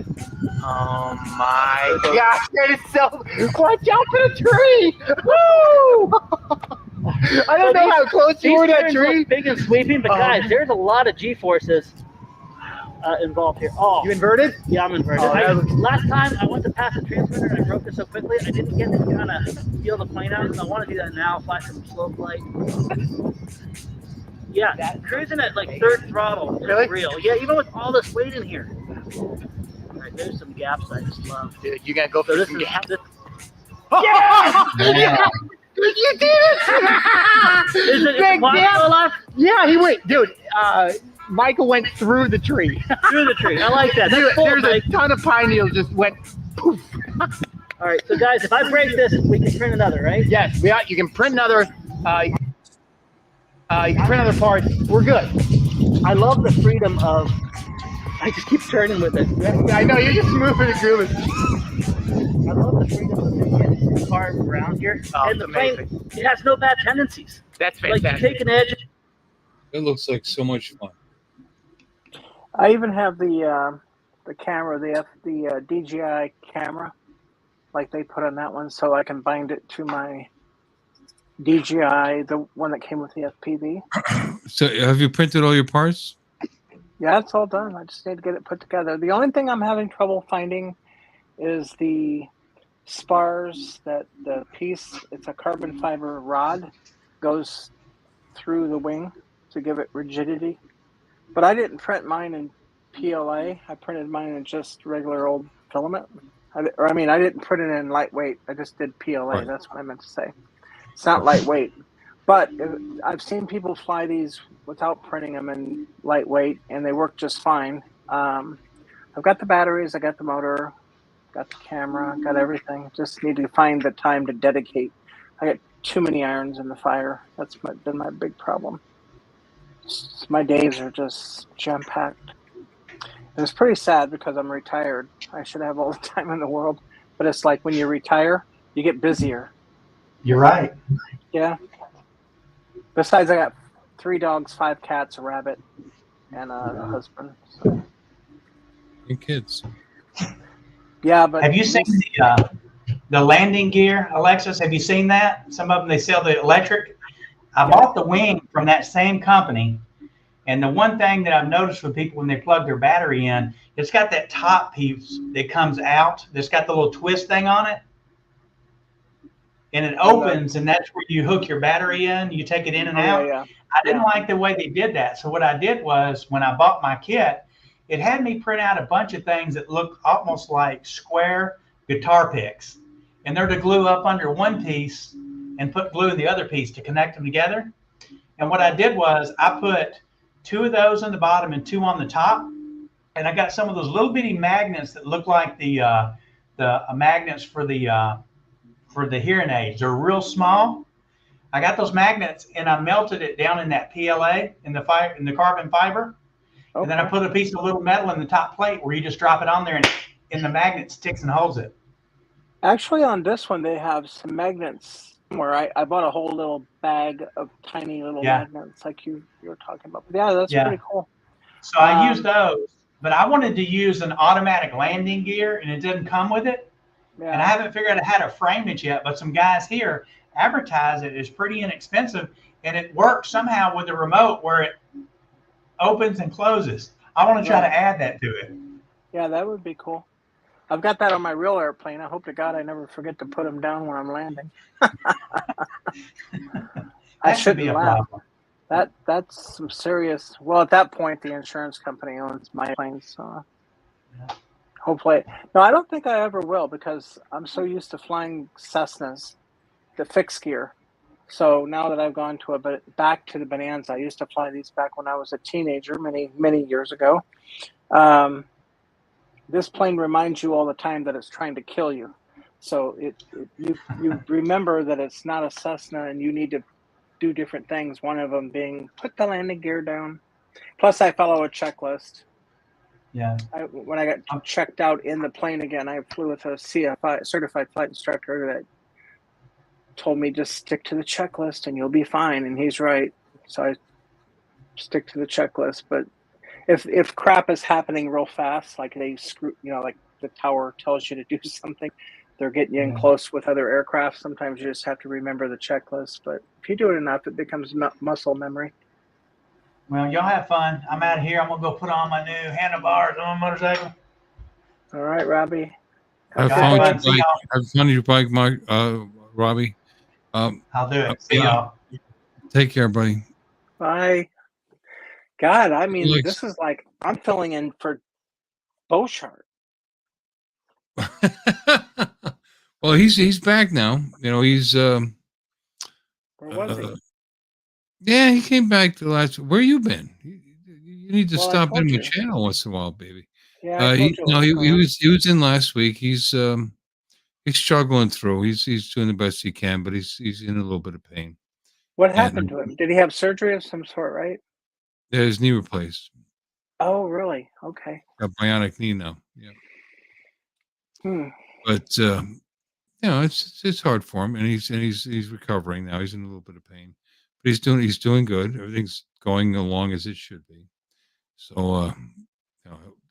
Oh my gosh, that is so. Watch out for the tree! Woo! I don't know how close you were to that These tree. look big and sweeping, but guys, there's a lot of G-forces involved here. Oh, You inverted? yeah, I'm inverted. Last time I went to pass the transmitter and I broke it so quickly, I didn't get to kind of feel the plane out, so I want to do that now, fly some slow flight. Yeah, cruising at like third throttle is Really? real. Yeah, even with all this weight in here. All right, there's some gaps I just love. Dude, you gotta go So for this some is gaps. this, Yeah! You did it! is it Big Quad gap. still alive? Yeah, he went, dude. Michael went through the tree. Through the tree. I like that. Dude, That's full, there's a Mike. ton of pine needles just went poof. All right, so guys, if I break this, we can print another, right? Yes, you can print another. You can print other parts. We're good. I love the freedom of. I just keep turning with it. I know you're just moving and grooving. I love the freedom of being carved around here, Oh, and the it's plane amazing. it has no bad tendencies. That's Like you fantastic. take an edge. It looks like so much fun. I even have the camera, the DJI camera, like they put on that one, so I can bind it to my DJI, the one that came with the FPV. So, have you printed all your parts? Yeah, it's all done. I just need to get it put together. The only thing I'm having trouble finding is the spars that the piece, it's a carbon fiber rod, goes through the wing to give it rigidity. But I didn't print mine in PLA. I printed mine in just regular old filament. I didn't print it in lightweight. I just did PLA. Right. That's what I meant to say. It's not lightweight. But I've seen people fly these without printing them in lightweight, and they work just fine. I've got the batteries, I got the motor, got the camera, got everything. Just need to find the time to dedicate. I got too many irons in the fire. That's been my big problem. My days are just jam-packed. And it's pretty sad because I'm retired. I should have all the time in the world. But it's like when you retire, you get busier. You're right. Yeah. Besides, I got 3 dogs, 5 cats, a rabbit, and a husband. So. And kids. Yeah, but Have you seen the landing gear, Alexis? Have you seen that? Some of them, they sell the electric. I bought the wing from that same company. And the one thing that I've noticed with people when they plug their battery in, it's got that top piece that comes out. That's got the little twist thing on it. And it opens, and that's where you hook your battery in. You take it in and out. Yeah. I didn't like the way they did that. So what I did was, when I bought my kit, it had me print out a bunch of things that looked almost like square guitar picks. And they're to glue up under one piece and put glue in the other piece to connect them together. And what I did was I put 2 of those on the bottom and 2 on the top. And I got some of those little bitty magnets that look like the magnets for the hearing aids. They're real small. I got those magnets and I melted it down in that PLA in the carbon fiber. Okay. And then I put a piece of little metal in the top plate where you just drop it on there and the magnet sticks and holds it. Actually, on this one, they have some magnets where I bought a whole little bag of tiny little Yeah, magnets like you were talking about. But yeah, that's yeah. pretty cool. So I use those, but I wanted to use an automatic landing gear, and it didn't come with it. And I Yeah, haven't figured out how to frame it yet. But some guys here advertise it as pretty inexpensive, and it works somehow with the remote where it opens and closes. I want to try right. to add that to it. Yeah, that would be cool. I've got that on my real airplane. I hope to God I never forget to put them down when I'm landing. I That should be shouldn't a laugh. problem. That's some serious. Well, at that point, the insurance company owns my planes, so hopefully. No, I don't think I ever will because I'm so used to flying Cessnas, the fixed gear. So now that I've gone to back to the Bonanza, I used to fly these back when I was a teenager, many years ago. This plane reminds you all the time that it's trying to kill you. So you remember that it's not a Cessna, and you need to do different things. One of them being put the landing gear down. Plus, I follow a checklist. Yeah. When I got checked out in the plane again, I flew with a CFI, certified flight instructor, that told me just stick to the checklist and you'll be fine. And he's right. So I stick to the checklist. But if crap is happening real fast, like they screw, like the tower tells you to do something, they're getting you in close with other aircraft. Sometimes you just have to remember the checklist. But if you do it enough, it becomes muscle memory. Well, y'all have fun. I'm out of here. I'm gonna go put on my new handlebars on my motorcycle. All right, Robbie. Have fun with your bike. Have fun with your bike, Mark. Robbie. I'll do it. See y'all. Take care, buddy. Bye. God, I mean, this is like I'm filling in for Beauchart. Well, he's back now. He's where was he? Yeah, he came back to last. Where you been? You need to stop in my channel once in a while, baby. Yeah, he was in last week. He's struggling through. He's doing the best he can, but he's in a little bit of pain. What happened to him? Did he have surgery of some sort, right? Yeah, his knee replaced. Oh, really? Okay. A bionic knee now. Yeah. But it's hard for him, and he's recovering now. He's in a little bit of pain, but he's doing good. Everything's going along as it should be. So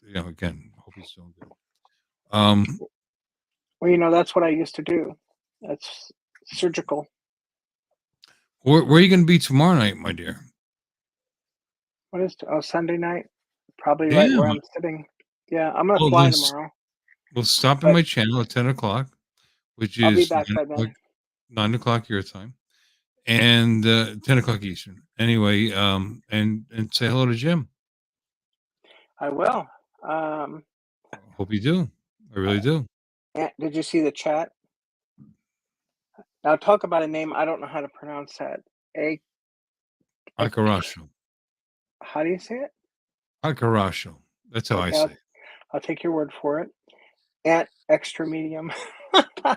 again, hope he's doing good. Well, that's what I used to do. That's surgical. Where are you going to be tomorrow night, my dear? What is Sunday night? Probably right where I'm sitting. Yeah, I'm gonna fly tomorrow. We'll stop in my channel at 10 o'clock, which I'll be is back by then. 9 o'clock your time, and 10 o'clock Eastern. Anyway, and say hello to Jim. I will. Hope you do. I really do. Did you see the chat? Now talk about a name I don't know how to pronounce that. Akarasho. How do you say it? Akarasho. That's how I say it. I'll take your word for it. Ant extra medium. I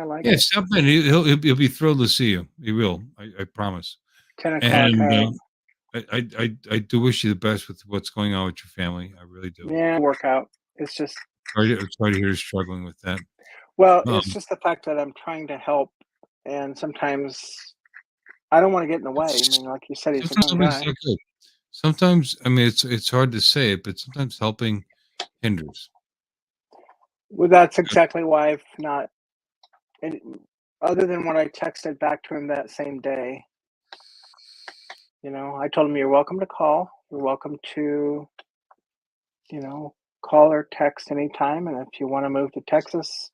like it. Yeah, stop in. He'll be thrilled to see you. He will. I promise. 10 o'clock. And I do wish you the best with what's going on with your family. I really do. Yeah, workout. It's just sorry to hear you're struggling with that. Well, it's just the fact that I'm trying to help, and sometimes I don't want to get in the way. I mean, like you said, he's a young guy. Sometimes, I mean, it's hard to say it, but sometimes helping hinders. Well, that's exactly why I've not. And other than what I texted back to him that same day, I told him, "You're welcome to call. You're welcome to, call or text anytime. And if you want to move to Texas,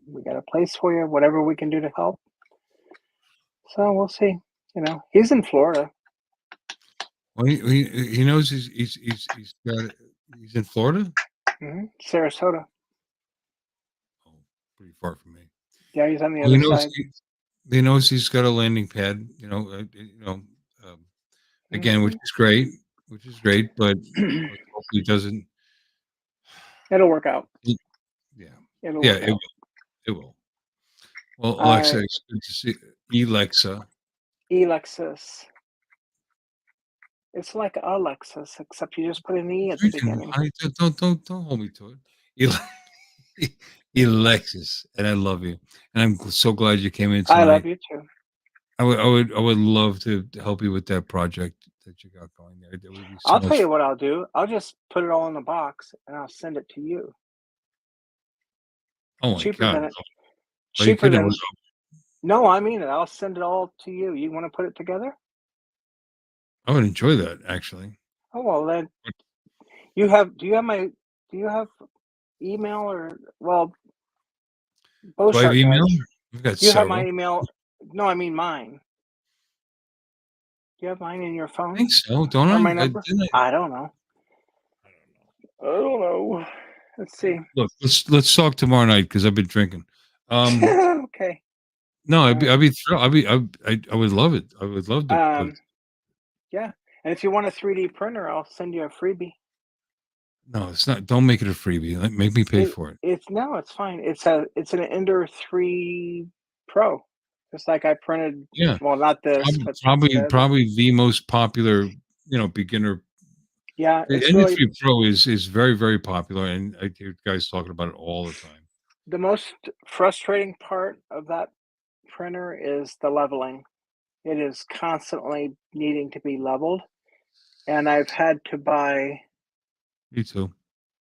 we got a place for you. Whatever we can do to help." So we'll see. He's in Florida. Well, he knows he's in Florida. Mm-hmm. Sarasota. Oh, pretty far from me. Yeah, he's on the other side. He knows he's got a landing pad. Again, which is great. But hopefully it doesn't. It'll work out. Yeah. It'll work out. It will. Well, Alexa, it's good to see Alexa. Alexis. It's like Alexis, except you just put an E at the beginning. Don't hold me to it. Alexis, and I love you, and I'm so glad you came in I love tonight. you too. I would love to help you with that project that you got going there. That would be so I'll tell much you fun. what I'll do. I'll just put it all in the box and I'll send it to you. Oh my Cheaper god! than it. Are you Cheaper kidding? than. No, I mean it. I'll send it all to you. You want to put it together? I would enjoy that actually. Oh well, then you have. Do you have my? Do you have email or well? Do I have Beauchart email? does. I've got Do you have my several. email? No, I mean mine. Do you have mine in your I phone think so, don't or I? my I number? didn't. I don't know. I don't know. Let's see. Look, let's talk tomorrow night because I've been drinking. Okay. No, All right. I'd be thrilled. I would love it. I would love to put. Yeah. And if you want a 3D printer, I'll send you a freebie. No, it's not. Don't make it a freebie. Make me pay for it. It's no, it's fine. It's an Ender 3 Pro. Just like I printed. Yeah, Well, not this, but the other. probably the most popular, beginner. Yeah, The it's Ender really 3 Pro is very very popular, and I hear guys talking about it all the time. the most frustrating part of that printer is the leveling. It is constantly needing to be leveled, and I've had to buy. Me too.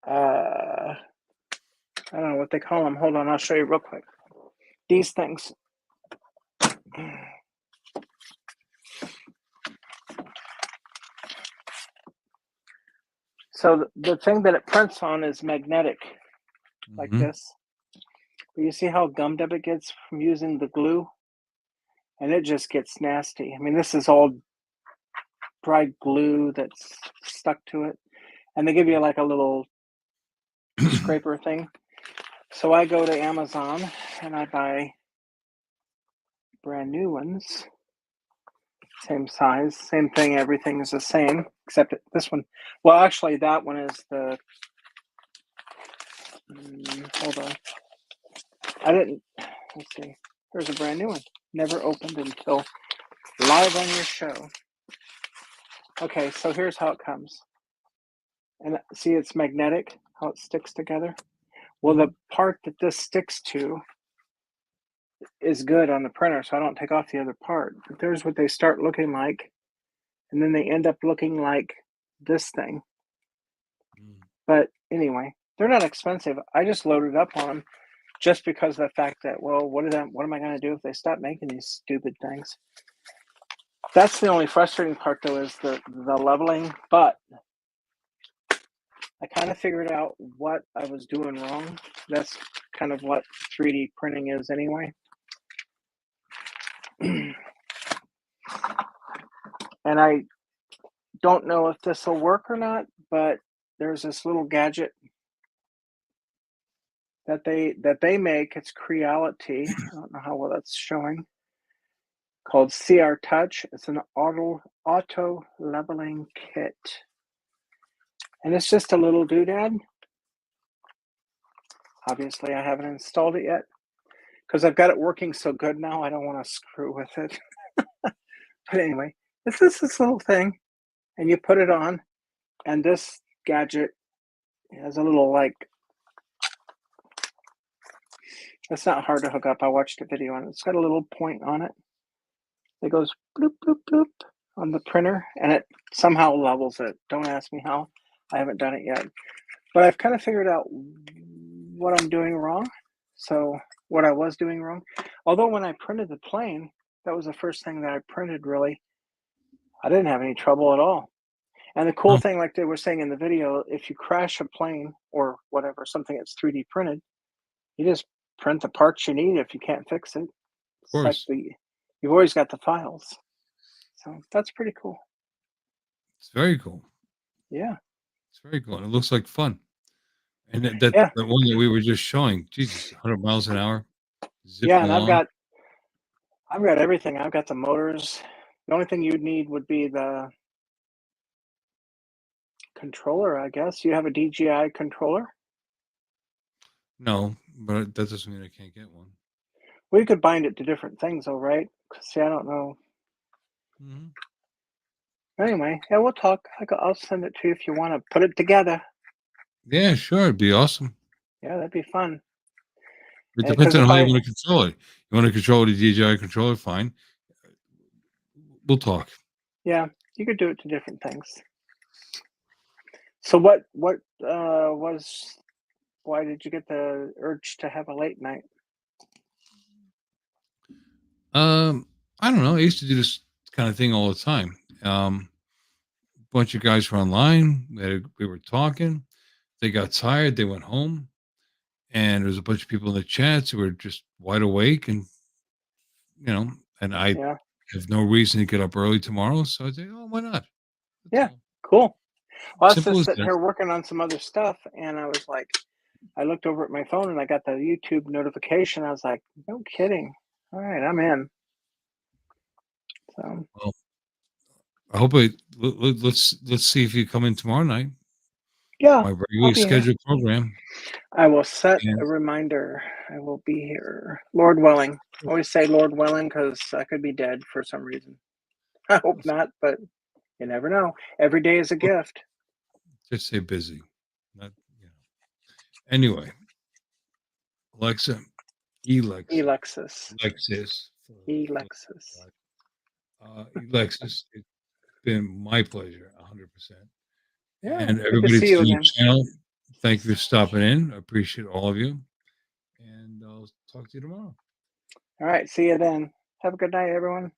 I don't know what they call them. Hold on, I'll show you real quick. These things. So the thing that it prints on is magnetic, like this. But you see how gummed up it gets from using the glue? And it just gets nasty. I mean, this is all dry glue that's stuck to it. And they give you like a little scraper thing. So I go to Amazon and I buy brand new ones. Same size, same thing, everything is the same, except this one. Well, actually, that one is the. Hold on. I didn't. Let's see. There's a brand new one. Never opened until live on your show. Okay, so here's how it comes. And see, it's magnetic, how it sticks together. Well, the part that this sticks to is good on the printer, so I don't take off the other part. But there's what they start looking like. And then they end up looking like this thing. But anyway, they're not expensive. I just loaded up on them just because of the fact that, well, what am I going to do if they stop making these stupid things? That's the only frustrating part, though, is the leveling. But I kind of figured out what I was doing wrong. That's kind of what 3D printing is anyway. And I don't know if this will work or not, but there's this little gadget that they make. It's Creality. I don't know how well that's showing. Called CR Touch. It's an auto leveling kit. And it's just a little doodad. Obviously, I haven't installed it yet because I've got it working so good now. I don't want to screw with it. But anyway, this is this little thing, and you put it on, and this gadget has a little like. It's not hard to hook up. I watched a video and it's got a little point on it. It goes bloop bloop bloop on the printer, and it somehow levels it. Don't ask me how. I haven't done it yet, but I've kind of figured out what I'm doing wrong. So what I was doing wrong. Although when I printed the plane, that was the first thing that I printed. Really, I didn't have any trouble at all. And the cool thing, like they were saying in the video, if you crash a plane or whatever, something that's 3D printed, you just print the parts you need if you can't fix it. It's like you've always got the files. So that's pretty cool. It's very cool. Yeah. It's very cool. And it looks like fun. And the one that we were just showing, Jesus, 100 miles an hour. Yeah, and I've got everything. I've got the motors. The only thing you'd need would be the controller, I guess. You have a DJI controller? No, but that doesn't mean I can't get one. Well, you could bind it to different things, though, right? See, I don't know. Anyway, yeah, we'll talk. I'll send it to you if you want to put it together. Yeah, sure. It'd be awesome. Yeah, that'd be fun. It Yeah, depends 'cause on if how you I, want to control it. You want to control the DJI controller, fine. We'll talk. yeah, you could do it to different things. So what was why did you get the urge to have a late night? I don't know. I used to do this kind of thing all the time. Bunch of guys were online. We were talking. They got tired. They went home, and there was a bunch of people in the chats who were just wide awake, and and I Yeah. have no reason to get up early tomorrow, so I say, oh, why not? That's Yeah. all. Cool. Well, I was Simple just as sitting that. here working on some other stuff, and I was like, I looked over at my phone and I got the YouTube notification. I was like, no kidding. All right, I'm in. So Well, I hope let's see if you come in tomorrow night. yeah, My I'll regularly be here. scheduled program. I will set And a reminder. I will be here. Lord willing. I always say Lord willing because I could be dead for some reason. I hope not, but you never know. Every day is a gift. just stay busy. Not, Anyway, Alexa, Alexa, Alexis. Alexis, Alexis. Alexis, it's been my pleasure, 100%. Yeah, And good to everybody see to you the again. channel, thank you for stopping in. I appreciate all of you. And I'll talk to you tomorrow. All right, see you then. Have a good night, everyone.